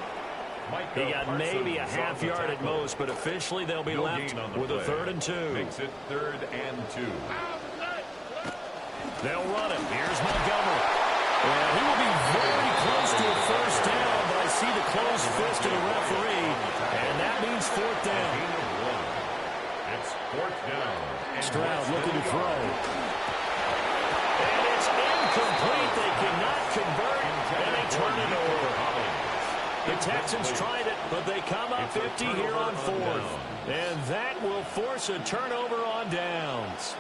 He got maybe a half yard at most, but officially they'll be left with a 3rd and 2.
Makes it 3rd and 2.
They'll run it. Here's Montgomery. And he will be very close to a 1st down, but I see the closed fist of the referee, and that means 4th down.
It's 4th down.
Stroud looking to throw. And it's incomplete. They cannot convert, and they turn it over. The Texans tried it, but they come up 50 here on 4th. And that will force a turnover on downs.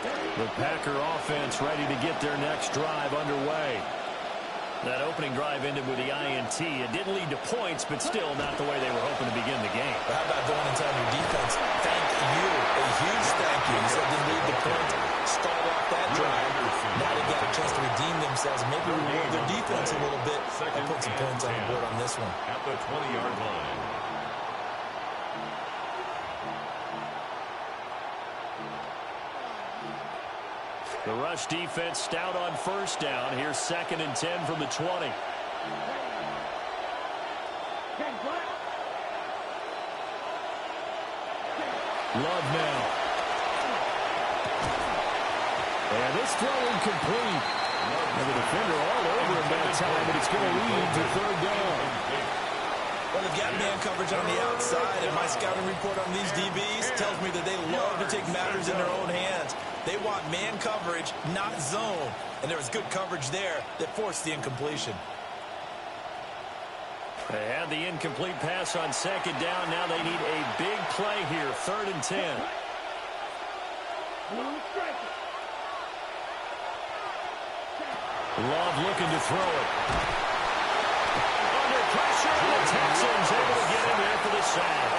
The Packer offense ready to get their next drive underway. That opening drive ended with the INT. It didn't lead to points, but still not the way they were hoping to begin the game.
But how about going and telling your defense, thank you, a huge thank you. You said didn't lead to points, start off that drive. Now they got a chance to redeem themselves, maybe reward their defense a little bit, and put some points on the board on this one.
At the 20-yard line.
The rush defense stout on 1st down. Here's 2nd and 10 from the 20. Love now. And this throw incomplete. And the defender all over him that time, but it's going to lead to 3rd down.
Well, they've got man coverage on the outside, and my scouting report on these DBs tells me that they love to take matters in their own hands. They want man coverage, not zone. And there was good coverage there that forced the incompletion.
They had the incomplete pass on 2nd down. Now they need a big play here, 3rd and 10. Love looking to throw it. Under pressure, the Texans able to get in there for the sack.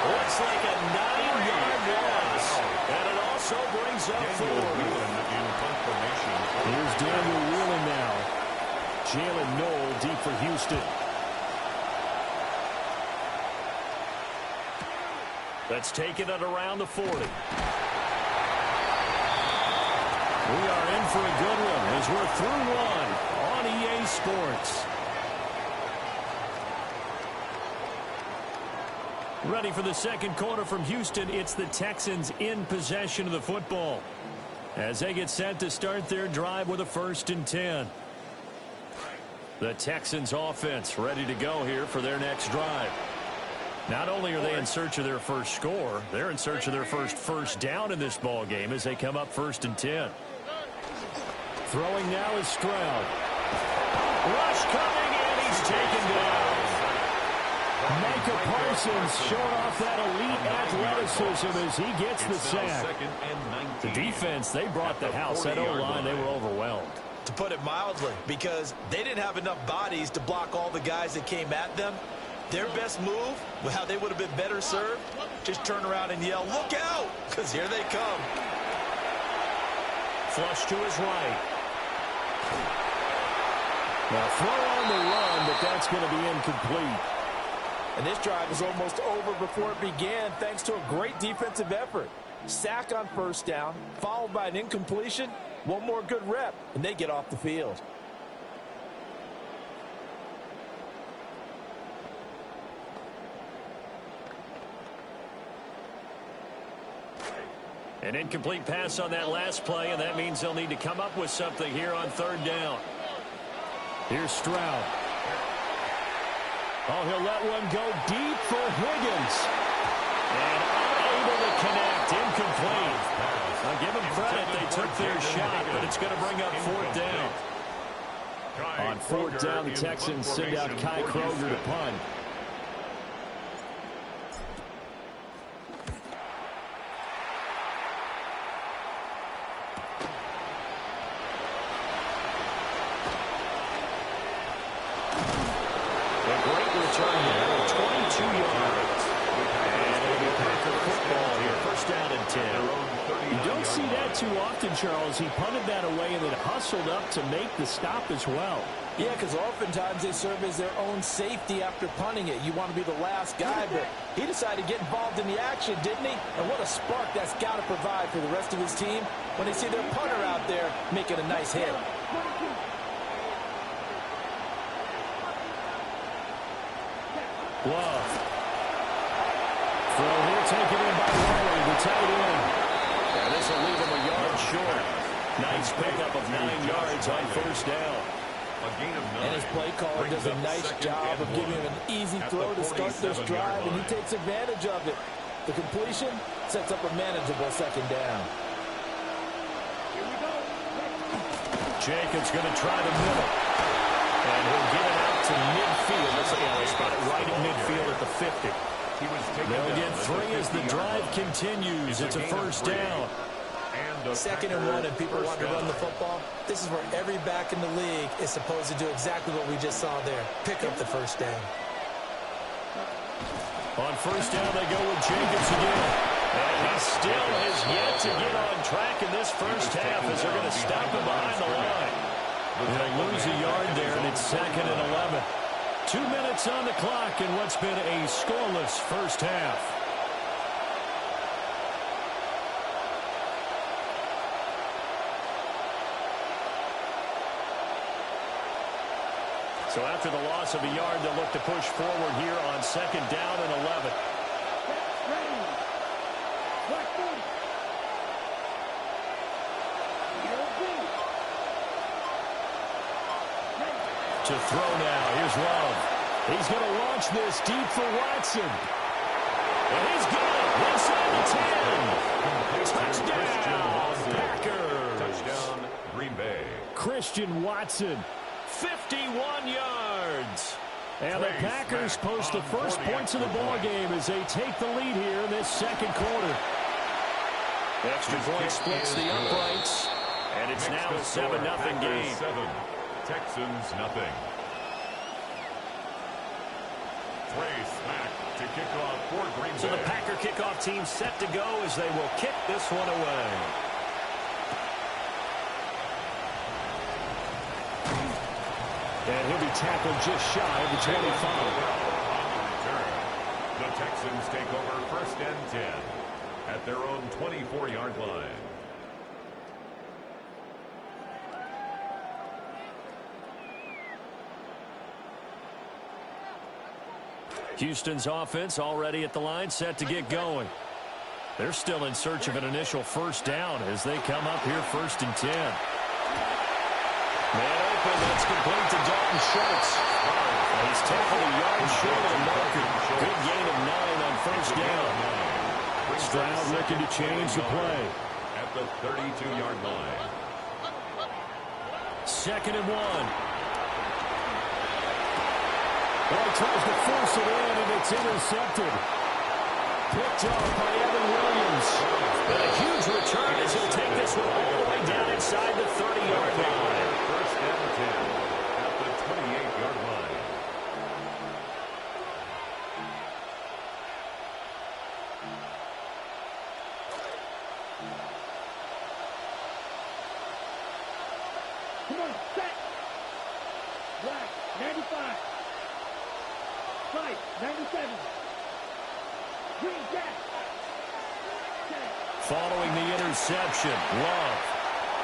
Looks like a 9-yard loss. And it also brings up 4. Here's Daniel Whelan now. Jalen Noel deep for Houston. Let's take it at around the 40. We are in for a good one as we're through one on EA Sports. Ready for the 2nd quarter from Houston. It's the Texans in possession of the football as they get set to start their drive with a 1st and 10. The Texans offense ready to go here for their next drive. Not only are they in search of their first score, they're in search of their first down in this ball game as they come up 1st and 10. Throwing now is Stroud. Rush coming, and he's taken down. Micah Parsons showing off that elite athleticism as he gets the sack. The defense, they brought the house. That O-line, they were overwhelmed.
To put it mildly, because they didn't have enough bodies to block all the guys that came at them. Their best move, how they would have been better served, just turn around and yell, "Look out!" Because here they come.
Flush to his right. Now throw on the run, but that's going to be incomplete.
And this drive is almost over before it began, thanks to a great defensive effort. Sack on first down, followed by an incompletion. One more good rep, and they get off the field.
An incomplete pass on that last play, and that means they'll need to come up with something here on third down. Here's Stroud. Oh, he'll let one go deep for Higgins. And unable to connect. Incomplete. I'll give them credit. They took their shot, but it's going to bring up fourth down. On fourth down, the Texans send out Kai Kroger to punt. Too often, Charles, he punted that away and then hustled up to make the stop as well.
Yeah, because oftentimes they serve as their own safety after punting it. You want to be the last guy, but he decided to get involved in the action, didn't he? And what a spark that's got to provide for the rest of his team when they see their punter out there making a nice hit.
Love. Throw here taken in by Riley, the tight end. And this will leave him a yard short. Nice pickup of 9 yards on first down.
And his play caller does a nice job of giving him an easy throw to start this drive, and he takes advantage of it. The completion sets up a manageable second down.
Jacobs going to try the middle. And he'll get it out to midfield. They spot it right at midfield at the 50. They'll get 3 as the drive continues. It's a first down.
Second and 1, and people want to run the football. This is where every back in the league is supposed to do exactly what we just saw there. Pick up the first down.
On first down, they go with Jacobs again. And he still has yet to get on track in this first half as they're going to stop him behind the line. They'll lose a yard there, and it's second and 11. 2 minutes on the clock in what's been a scoreless first half. So after the loss of a yard, they'll look to push forward here on second down and 11. To throw now. Here's Love. He's going to launch this deep for Watson. And he's good. Inside the 10. Touchdown, Packers.
Touchdown, Green Bay.
Christian Watson, 51 yards. And the Packers post the first points of the ball game as they take the lead here in this second quarter. Extra point splits the uprights. And it's now a 7-0 game.
7, Texans nothing. Trey Smack to kick off for Green Bay.
So the Packer kickoff team set to go as they will kick this one away. And he'll be tackled just shy of the 25.
The Texans take over first and 10 at their own 24-yard line.
Houston's offense already at the line, set to get going. They're still in search of an initial first down as they come up here first and 10. Man open, that's complete to Dalton Schultz. And he's tackled a yard short of the marker. Good gain of 9 on first down. Stroud looking to change the play.
At the 32-yard line.
Second and 1. Well, he tries to force it in, and it's intercepted. Picked off by Evan Williams. But a huge return as he'll take this one all the way down inside the 30-yard line.
First and 10 at the 28-yard line.
Come on, set. Black, 95. White, 97. Green, Jack.
Following the interception, Love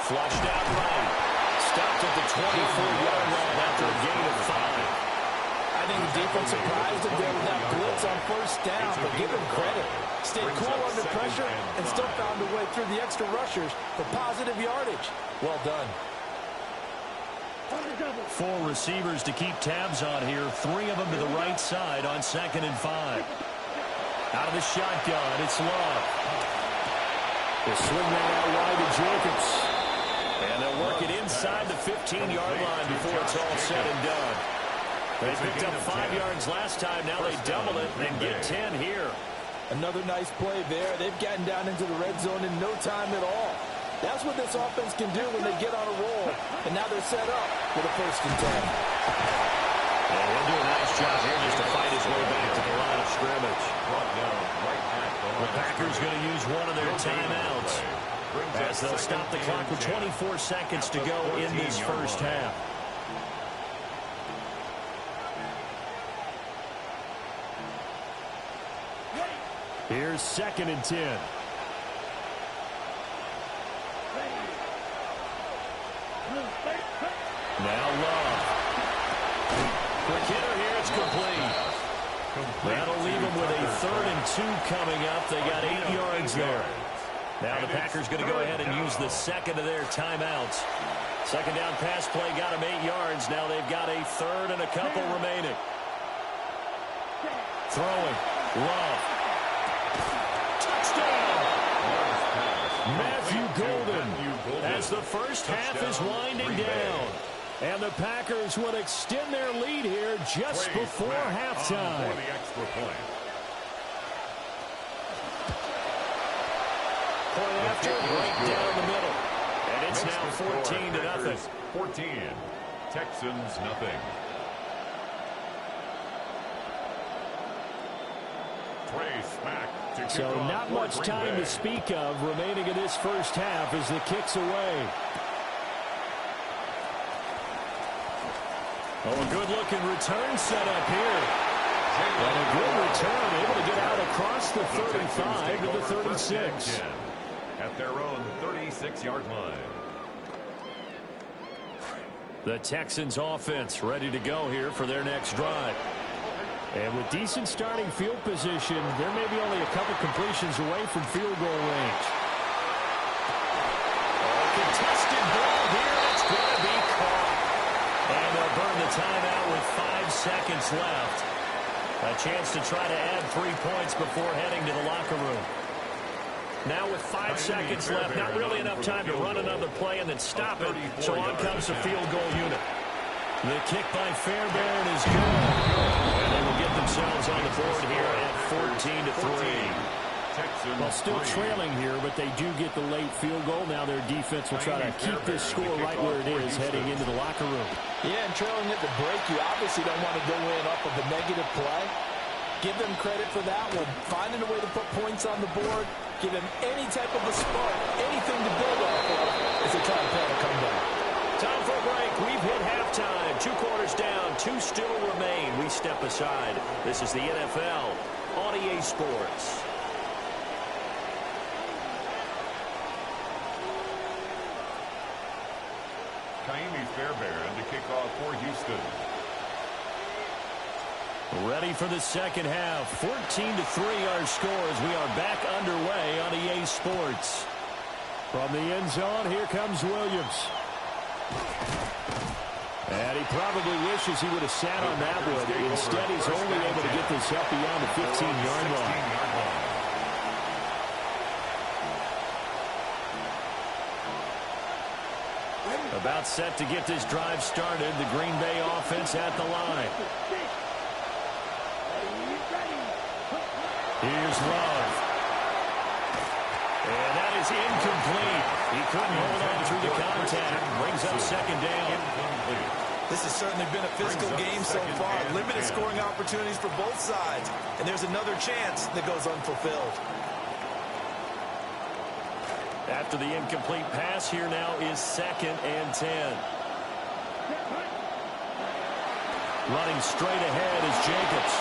flushed out right. Stopped at the 24-yard line after a gain of 5.
I think the defense surprised him there with that blitz on first down, but give him credit. Stayed cool under pressure and still found a way through the extra rushers for positive yardage. Well done.
4 receivers to keep tabs on here. 3 of them to the right side on 2nd and 5. Out of the shotgun, it's Love. They swing that out wide to Jacobs. And they'll work it inside the 15-yard line before it's all said and done. They picked up 5 yards last time. Now they double it and get 10 here.
Another nice play there. They've gotten down into the red zone in no time at all. That's what this offense can do when they get on a roll. And now they're set up with a 1st and 10.
And he'll do a nice job here just to fight his way back to the line of scrimmage. The Packers going to use one of their timeouts as they'll stop the clock with 24 seconds to go in this first half. Here's 2nd and 10. Now Love. Quick hitter here, it's complete. That'll leave them with a 3rd and 2 coming up. They got 8 yards there. Now the Packers going to go ahead and use the 2nd of their timeouts. 2nd down pass play got them 8 yards. Now they've got a 3rd and a couple remaining. Throwing. Love. Touchdown! Matthew Golden as the first half is winding down. And the Packers would extend their lead here just before halftime.
For the extra point.
Point after, right down the middle. And it's now 14-0.
14. Texans nothing. Trace back to
So not much time to speak of remaining in this first half as the kick's away. Oh, a good-looking return set up here. And a good return, able to get out across the 35 to the 36.
At their own 36-yard line.
The Texans offense ready to go here for their next drive. And with decent starting field position, they're maybe only a couple completions away from field goal range. Oh, contested ball here. It's going to be caught. And they'll burn the timeout with 5 seconds left. A chance to try to add 3 points before heading to the locker room. Now with 5 seconds left, not really enough time to run another play and then stop it. So on comes the field goal unit. The kick by Fairbairn is good. And they will get themselves on the board here at 14-3. Well, still trailing here, but they do get the late field goal. Now their defense will try to keep this score right where it is heading into the locker room.
Yeah, and trailing at the break, you obviously don't want to go in off of a negative play. Give them credit for that one. Finding a way to put points on the board, give them any type of a spark, anything to build off of as they try to plan a comeback.
Time for a break. We've hit halftime. 2 quarters down, 2 still remain. We step aside. This is the NFL on EA Sports.
Fairbairn to kick off for Houston.
Ready for the second half. 14-3 our scores. We are back underway on EA Sports. From the end zone, here comes Williams. And he probably wishes he would have sat on that one. Instead, he's only able to get this up beyond the 15-yard line. About set to get this drive started. The Green Bay offense at the line. Here's Love. And that is incomplete. He couldn't hold on through the contact. Brings up second down.
This has certainly been a physical game so far. Limited scoring opportunities for both sides. And there's another chance that goes unfulfilled.
After the incomplete pass, here now is 2nd and 10. Running straight ahead is Jacobs.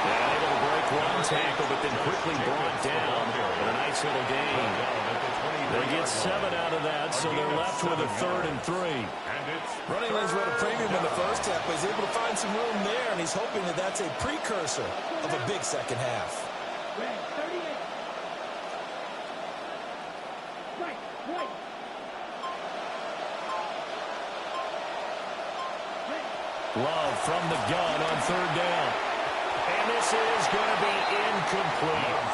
And able to break one tackle, but then quickly brought down in a nice little gain. They get 7 out of that, so they're left with a 3rd and 3.
Running lanes were at a premium in the first half, but he's able to find some room there, and he's hoping that that's a precursor of a big second half.
Love from the gun on 3rd down. And this is going to be incomplete.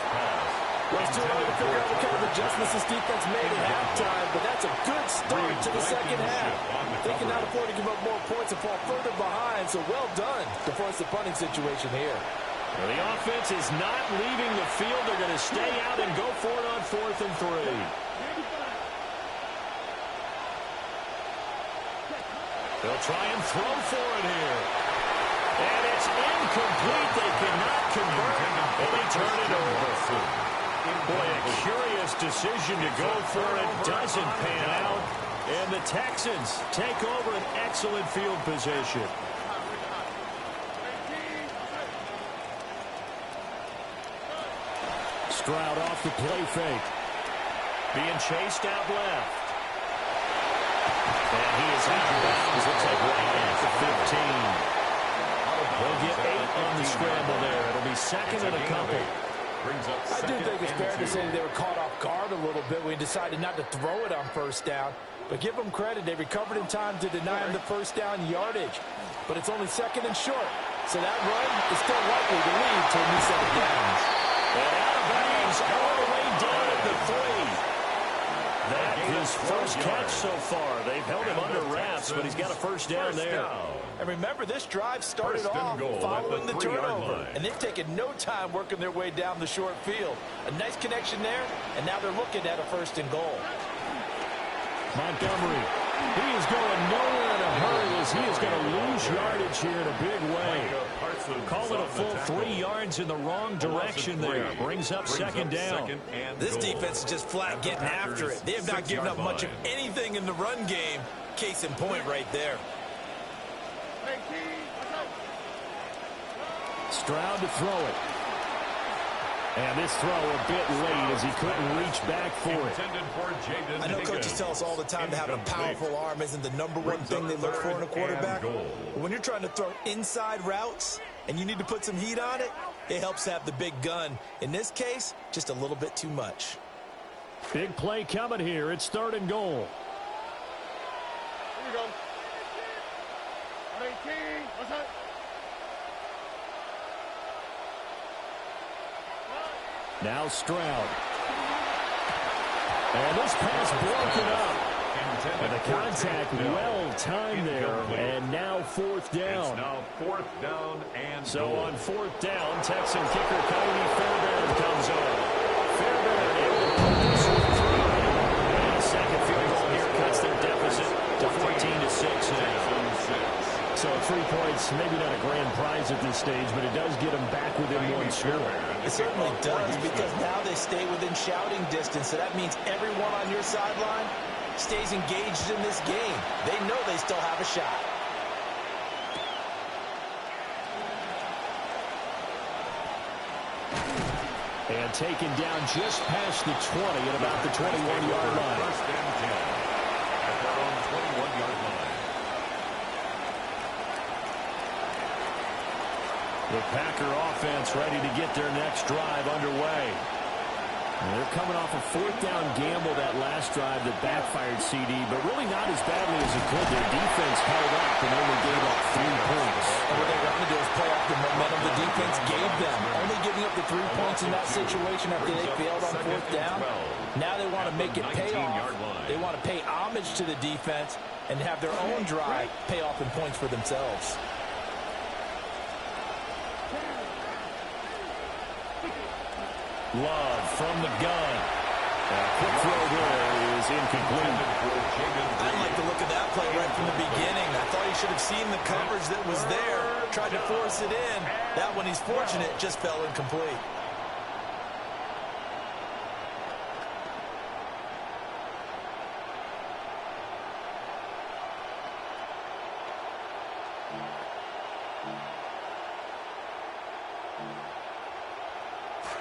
Well, it's too early to figure out what kind of adjustments this defense made at halftime, but that's a good start to the second half. They cannot afford to give up more points and fall further behind, so well done to force the punting situation here.
Well, the offense is not leaving the field. They're going to stay out and go for it on 4th and 3. They'll try and throw for it here. And it's incomplete. They cannot convert, and they turn it over. Boy, a curious decision to go for it. Doesn't pan out. And the Texans take over an excellent field position. Stroud off the play fake. Being chased out left. And he is out of bounds. Looks like right at the 15. They'll get 8 on the scramble there. It'll be 2nd and a couple.
I do think it's fair to say they were caught off guard a little bit when he decided not to throw it on 1st down. But give them credit. They recovered in time to deny him the 1st down yardage. But it's only 2nd and short. So that run is still likely to lead to a new set of downs.
And out of bounds all the way down at the 3. That his first catch so far. They've held him under wraps, but he's got a 1st down there.
And remember, this drive started off following the turnover. And they've taken no time working their way down the short field. A nice connection there, and now they're looking at a 1st and goal.
Montgomery, he is going nowhere in a hurry as he is going to lose yardage here in a big way. Call it a full 3 yards in the wrong direction there. Brings up 2nd down.
This defense is just flat getting after it. They have not given up much of anything in the run game. Case in point right there.
Stroud to throw it. And this throw a bit late as he couldn't reach back for it.
I know coaches tell us all the time that having a powerful arm isn't the #1 thing they look for in a quarterback. But when you're trying to throw inside routes and you need to put some heat on it, it helps have the big gun. In this case, just a little bit too much.
Big play coming here. It's 3rd and goal.
Here we go. 18. What's up?
Now Stroud. And this pass broken up. And the contact well timed there. And now 4th down.
It's now 4th down and
so
goal.
on 4th down, Texan kicker Cody Fairbairn comes on. Fairbairn able to put this one through. And a 2nd field goal here cuts their deficit to 14-6 now. So 3 points, maybe not a grand prize at this stage, but it does get them back within 1 score.
It certainly does, because now they stay within shouting distance. So that means everyone on your sideline stays engaged in this game. They know they still have a shot.
And taken down just past the 20 at about the 21-yard line.
1st and 10 at their own 21-yard line.
The Packer offense ready to get their next drive underway. And they're coming off a 4th down gamble that last drive that backfired CD, but really not as badly as it could. Their defense held up and only gave up 3 points.
And what they want to do is play off the momentum the defense gave them. Only giving up the 3 points in that situation after they failed on 4th down. Now they want to make it pay off. They want to pay homage to the defense and have their own drive pay off in points for themselves.
Love from the gun. Quick throw there is incomplete.
I didn't like the look of that play right from the beginning. I thought he should have seen the coverage that was there, tried to force it in. That one, he's fortunate, just fell incomplete.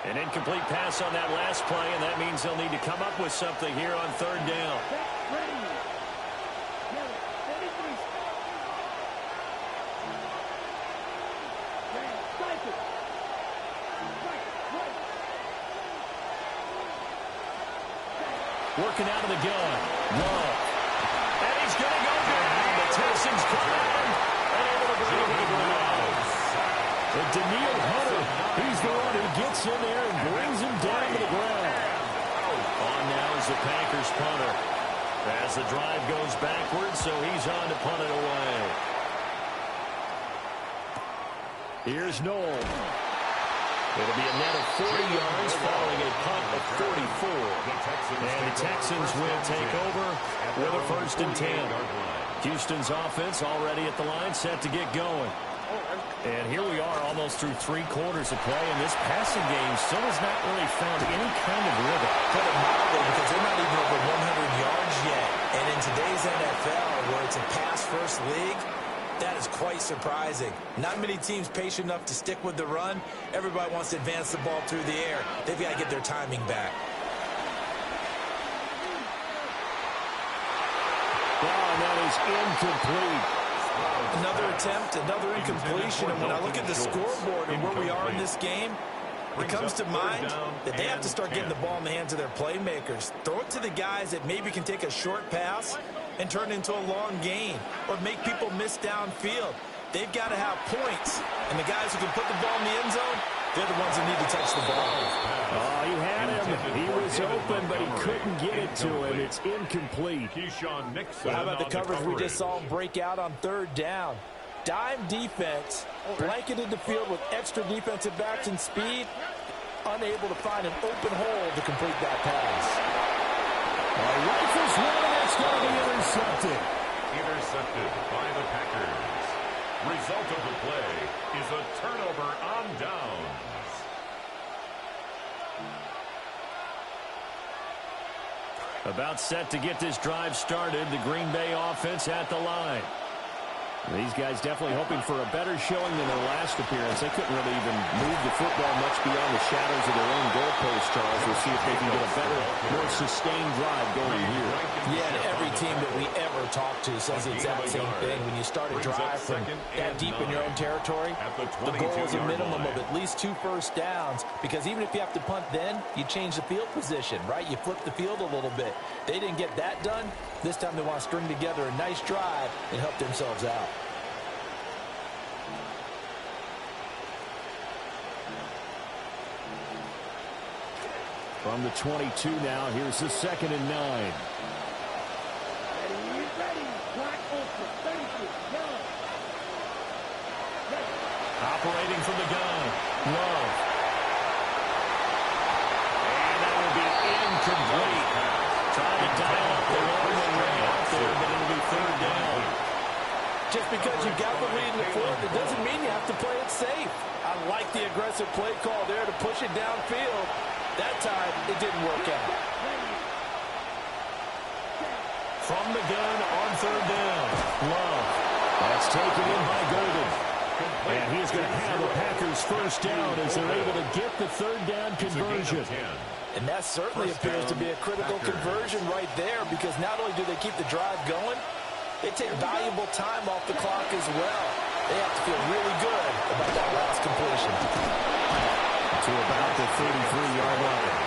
An incomplete pass on that last play, and that means they'll need to come up with something here on third down. Working out of the gun. Love. And he's going to go down. The Texans come in and able to bring him to the ground. But Daniil Hunter, he's the one who gets in there and brings him down to the ground. On now is the Packers punter. As the drive goes backwards, so he's on to punt it away. Here's Noel. It'll be a net of 40 yards following a punt of 44. And the Texans will take over with a 1st and 10. Houston's offense already at the line, set to get going. And here we are almost through 3 quarters of play, and this passing game still has not really found any kind of rhythm.
Put it mildly, because they're not even over 100 yards yet. And in today's NFL, where it's a pass-first league, that is quite surprising. Not many teams patient enough to stick with the run. Everybody wants to advance the ball through the air. They've got to get their timing back.
And that is incomplete.
Another attempt, another incompletion. And when I look at the scoreboard and where we are in this game, it comes to mind that they have to start getting the ball in the hands of their playmakers. Throw it to the guys that maybe can take a short pass and turn it into a long gain or make people miss downfield. They've got to have points. And the guys who can put the ball in the end zone, they're the ones who need to touch the ball.
Oh, he had him. He was open, but he couldn't get it to him. It's incomplete.
How about the coverage we just saw him break out on 3rd down? Dime defense, blanketed the field with extra defensive backs and speed, unable to find an open hole to complete that pass.
Rifles one, and it's going to be intercepted.
Intercepted by the Packers. Result of the play is a turnover on downs.
About set to get this drive started, the Green Bay offense at the line. These guys definitely hoping for a better showing than their last appearance. They couldn't really even move the football much beyond the shadows of their own goalpost, Charles. We'll see if they can get a better, more sustained drive going here.
Yeah, and every team that we ever talk to says the exact same thing. When you start a drive from that deep in your own territory, the goal is a minimum of at least 2 first downs, because even if you have to punt then, you change the field position, right? You flip the field a little bit. They didn't get that done. This time they want to string together a nice drive and help themselves out.
From the 22 now, here's the 2nd and 9.
Ready. Black ultra. 32. Yellow.
Operating from the gun. Love. And that will be incomplete. Trying to dial up the long way out there, but it'll be 3rd down.
Just because you got the lead in the 4th, it doesn't mean you have to play it safe. I like the aggressive play call there to push it downfield. That time, it didn't work out.
From the gun on 3rd down. Love. That's taken in by Golden. And he's going to have the Packers 1st down as they're able to get the 3rd down conversion.
And that certainly appears to be a critical conversion right there, because not only do they keep the drive going, they take valuable time off the clock as well. They have to feel really good about that last completion.
To about the 33-yard line.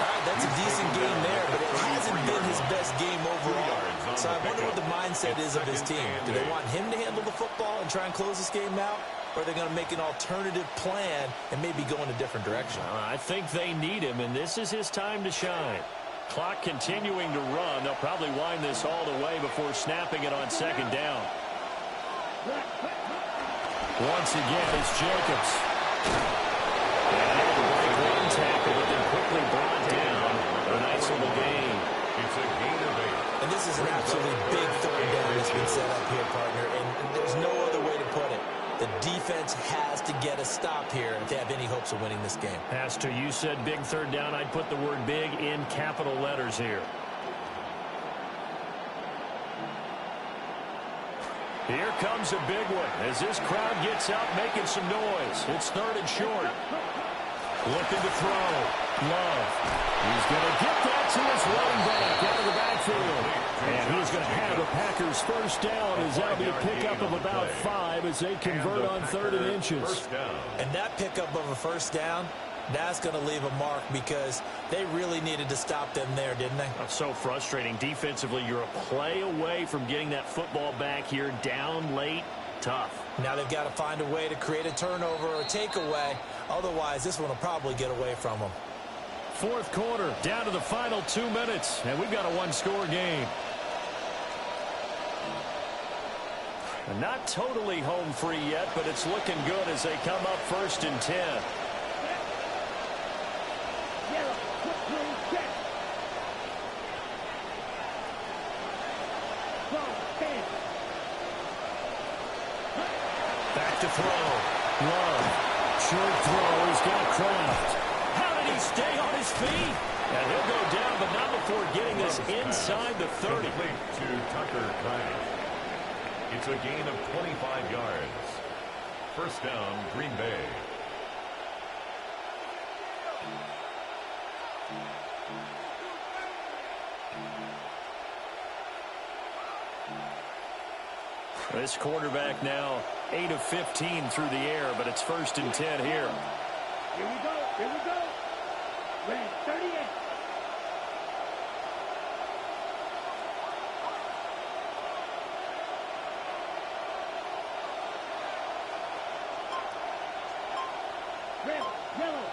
All right, that's a decent game there, but it hasn't been his best game overall. So I wonder what the mindset is of his team. Do they want him to handle the football and try and close this game out? Or are they going to make an alternative plan and maybe go in a different direction?
I think they need him, and this is his time to shine. Clock continuing to run. They'll probably wind this all the way before snapping it on 2nd down. Once again, it's Jacobs. And able to
is an absolutely big third down that's been set up here, partner, and there's no other way to put it. The defense has to get a stop here if they have any hopes of winning this game.
Pastor, you said big third down. I'd put the word big in capital letters here. Here comes a big one as this crowd gets out making some noise. It's third and short. Looking to throw. Love. He's going to get that to his running back out of the backfield. And he's going to have the Packers first down as that'll be a pickup of about 5 as they convert on 3rd and inches.
And that pickup of a first down, that's going to leave a mark because they really needed to stop them there, didn't they?
That's so frustrating. Defensively, you're a play away from getting that football back here down late. Tough.
Now they've got to find a way to create a turnover or a takeaway. Otherwise, this one will probably get away from them.
4th quarter, down to the final 2 minutes, and we've got a one-score game. And not totally home free yet, but it's looking good as they come up 1st and 10. Back to throw. Love. Short throw. He's got Kraft. How did he stay on his feet? And he'll go down, but not before getting this inside the 30.
To Tucker Kraft. It's a gain of 25 yards. First down, Green Bay.
This quarterback now 8 of 15 through the air, but it's 1st and 10 here.
Here we go. Here we go. Ready, 38. Red, yellow.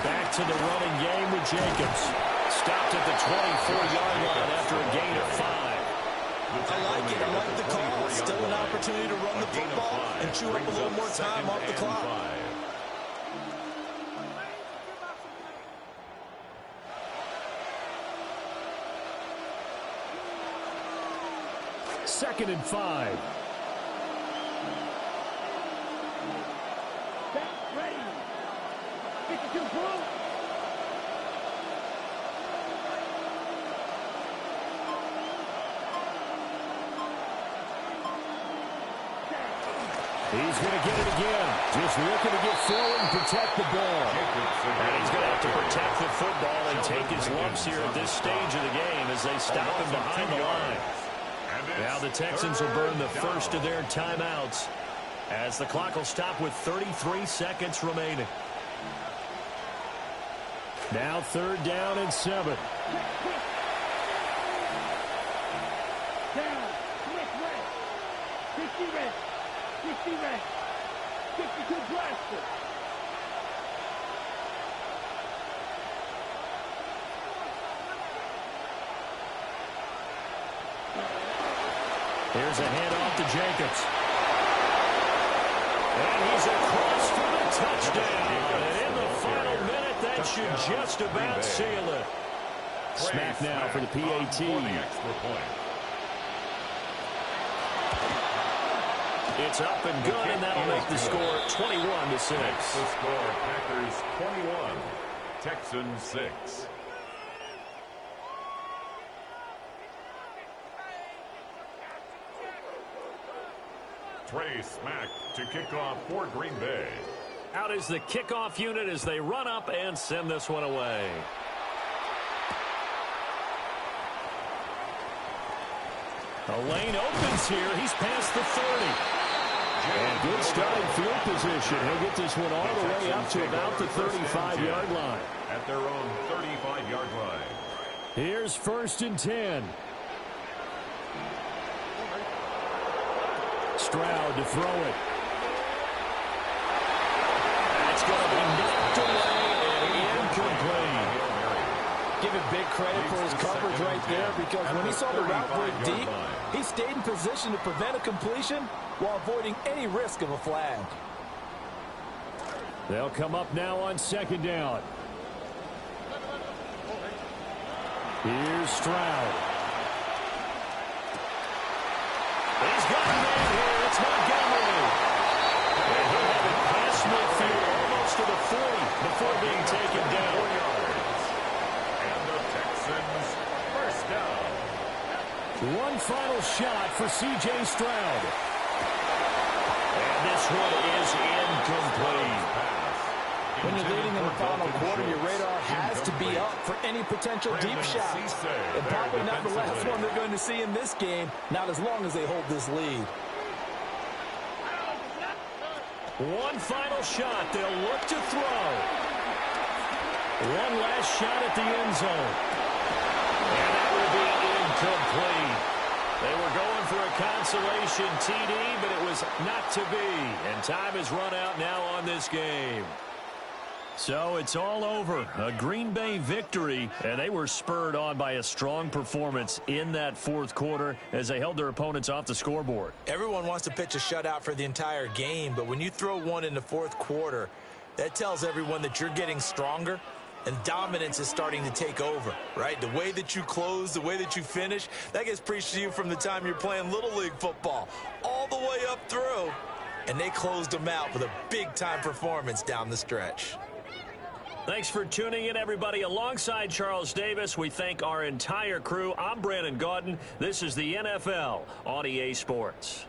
Back to the running game with Jacobs. Stopped at the 24-yard line after a gain of 5.
I like it. I like the call. Still an opportunity to run the football and chew up a little more time off the clock.
2nd and 5.
Ready. 52 blue.
He's going to get it again. Just looking to get forward and protect the ball. And he's going to have to protect the football and take his lumps here at this stage of the game as they stop him behind the line. Now the Texans will burn the first of their timeouts as the clock will stop with 33 seconds remaining. Now 3rd down and 7.
Down. Smith red. 50 red. 60 red. 52 blaster.
Here's a handoff to Jacobs. And he's across for the touchdown. And in the final minute, that should just about seal it. Smack now for the PAT. It's up and good, and that'll make the score 21-6.
The score, Packers 21, Texans 6. Trey Smack to kick off for Green Bay.
Out is the kickoff unit as they run up and send this one away. The lane opens here. He's past the 30. And good starting field position. He'll get this one all the way up to about the 35-yard line.
At their own 35-yard line.
Here's 1st and 10. Stroud to throw it. That's going to be knocked away and incomplete.
Give him big credit for his coverage right there because when he saw the route break deep, he stayed in position to prevent a completion while avoiding any risk of a flag.
They'll come up now on 2nd down. Here's Stroud. He's got a man here. It's Montgomery. And he'll have it past midfield almost to the 40 before being taken down.
4 yards. And the Texans first down.
One final shot for C.J. Stroud. And this one is incomplete.
When you're leading in the final quarter, your radar has to be up for any potential deep shots. And probably not the last one they're going to see in this game, not as long as they hold this lead.
One final shot. They'll look to throw. One last shot at the end zone. And that will be incomplete. They were going for a consolation TD, but it was not to be. And time has run out now on this game. So it's all over. A Green Bay victory, and they were spurred on by a strong performance in that fourth quarter as they held their opponents off the scoreboard.
Everyone wants to pitch a shutout for the entire game, but when you throw one in the fourth quarter, that tells everyone that you're getting stronger and dominance is starting to take over, right? The way that you close, the way that you finish, that gets preached to you from the time you're playing Little League football all the way up through, and they closed them out with a big-time performance down the stretch.
Thanks for tuning in, everybody. Alongside Charles Davis, we thank our entire crew. I'm Brandon Gaudin. This is the NFL on EA Sports.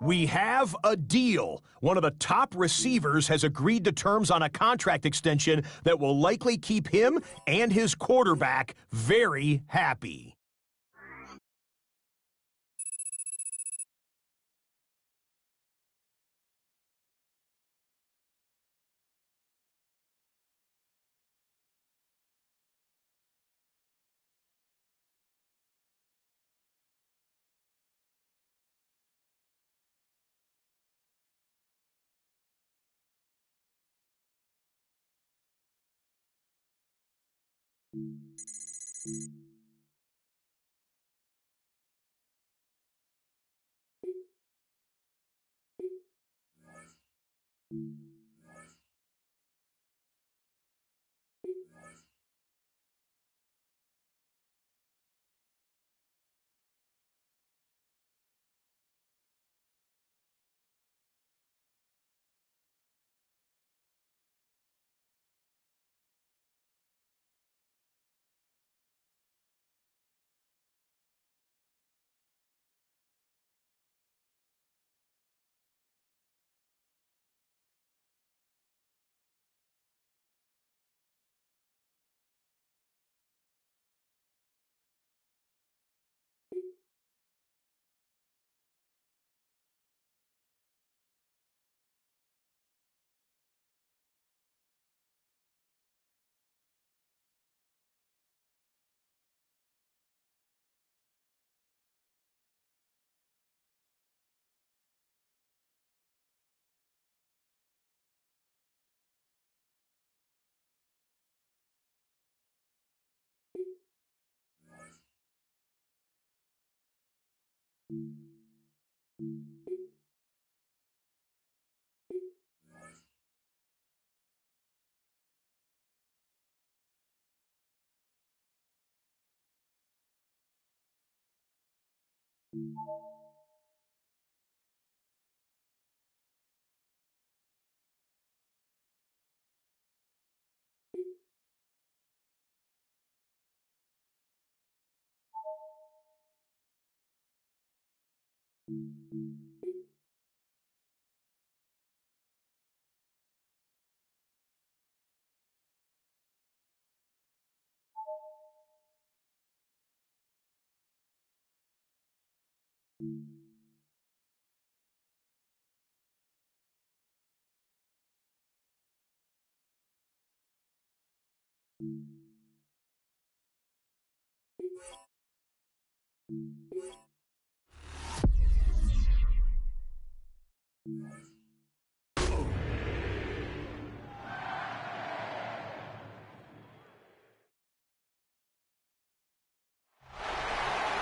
We have a deal. One of the top receivers has agreed to terms on a contract extension that will likely keep him and his quarterback very happy.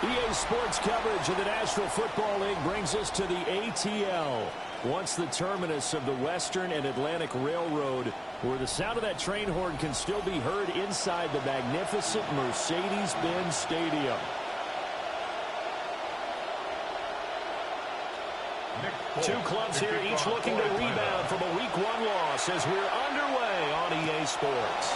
EA Sports coverage of the National Football League brings us to the ATL, once the terminus of the Western and Atlantic Railroad, where the sound of that train horn can still be heard inside the magnificent Mercedes-Benz Stadium. Two clubs here, each looking to rebound from a Week 1 loss as we're underway on EA Sports.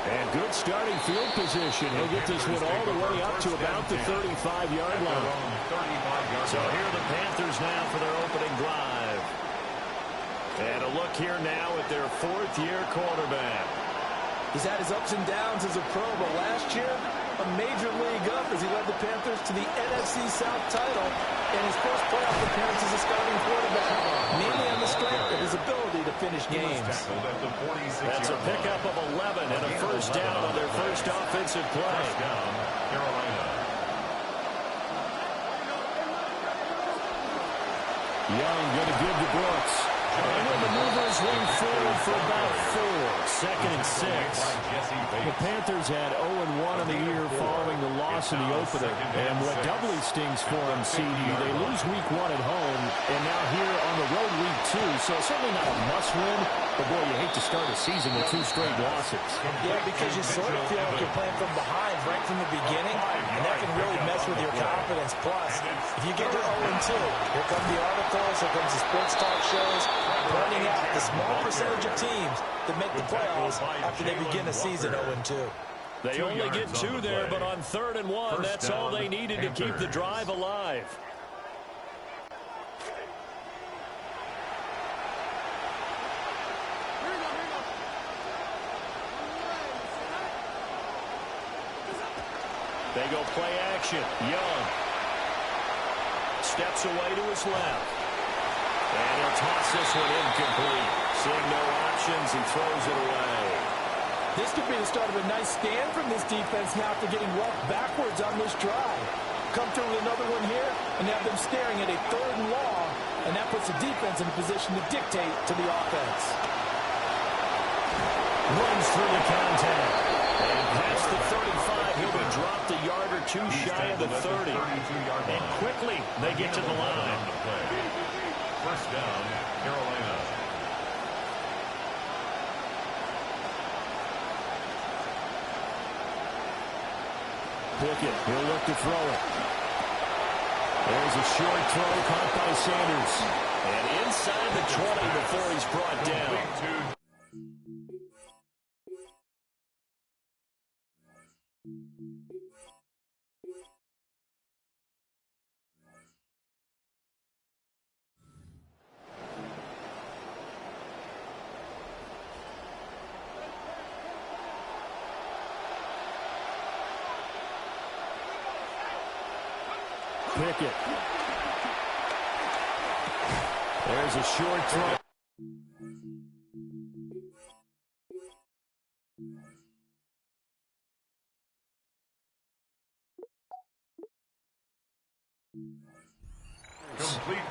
And good starting field position. He'll get this one all the way up to about the 35-yard line. So here are the Panthers now for their opening drive. And a look here now at their fourth-year quarterback.
He's had his ups and downs as a pro, but last year, a major league up as he led the Panthers to the NFC South title and his first playoff appearance as a starting quarterback, mainly on the strength of his ability to finish games.
That's a pickup of 11 and a first down on their first offensive play. Young going to give to Brooks. And the maneuvers wing forward for about 4. 2nd and 6. The Panthers had 0-1 in the year following the loss in the opener. And what doubly stings for them, CD, they lose Week 1 at home, and now here on the road Week 2. So certainly not a must-win, but boy, you hate to start a season with 2 straight losses.
Yeah, because you sort of feel like you're playing from behind right from the beginning, and that can really mess with your confidence. Plus, if you get to 0-2, here come the articles, here comes the sports talk shows, pointing out the small percentage of teams that make the playoffs after they begin a season 0-2.
They only get 2 there, but on 3rd and 1, that's all they needed to keep the drive alive. They go play action. Young steps away to his left. And he'll toss this one incomplete. Seeing no options, he throws it away.
This could be the start of a nice stand from this defense now after getting walked backwards on this drive. Come through with another one here and have them staring at a 3rd and long, and that puts the defense in a position to dictate to the offense.
Runs through the contact. And past the 35, he'll be dropped a yard or 2 shy of the 30. And quickly, they get to the line.
First down, Carolina.
Pickett, he'll look to throw it. There's a short throw caught by Sanders. And inside the 20 before he's brought down. Pickett. There's a short throw.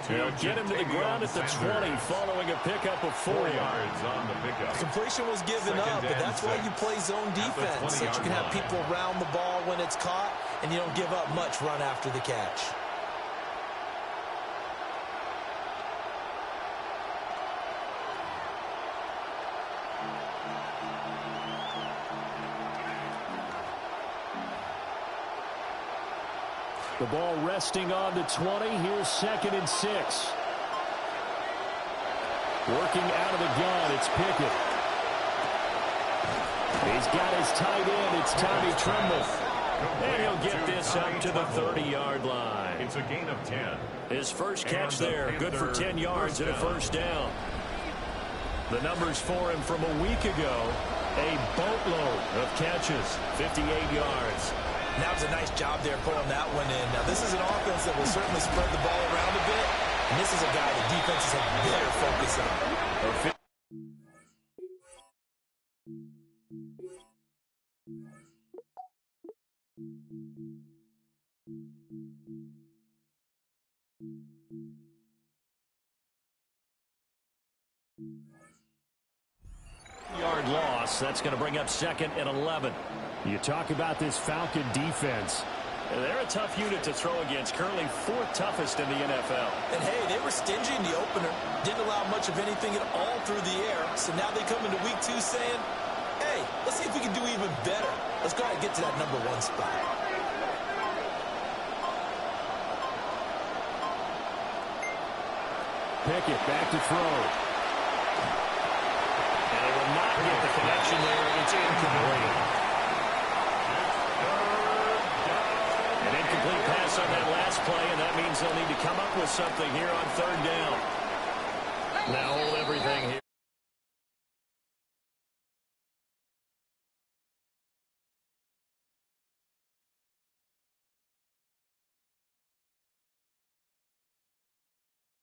They'll get him to the ground at the 20 following a pickup of 4
yards on the pickup.
Completion was given up, but that's why you play zone defense, so you can have people around the ball when it's caught, and you don't give up much run after the catch.
The ball resting on the 20. Here's 2nd and 6. Working out of the gun, it's Pickett. He's got his tight end. It's Tommy Tremble. And he'll get this up to the 30-yard line.
It's a gain of 10.
His first catch there, good for 10 yards and a first down. The numbers for him from a week ago, a boatload of catches, 58 yards.
That was a nice job there pulling that one in. Now, this is an offense that will certainly spread the ball around a bit, and this is a guy the defenses have better focus on.
Yard loss. That's going to bring up 2nd and 11. You talk about this Falcon defense. They're a tough unit to throw against, currently 4th toughest in the NFL.
And, hey, they were stingy in the opener, didn't allow much of anything at all through the air. So now they come into week 2 saying, hey, let's see if we can do even better. Let's go ahead and get to that number 1 spot.
Pickett back to throw. And it will not get the connection there. It's incomplete. An incomplete pass on that last play, and that means they'll need to come up with something here on 3rd down. Now hold everything here.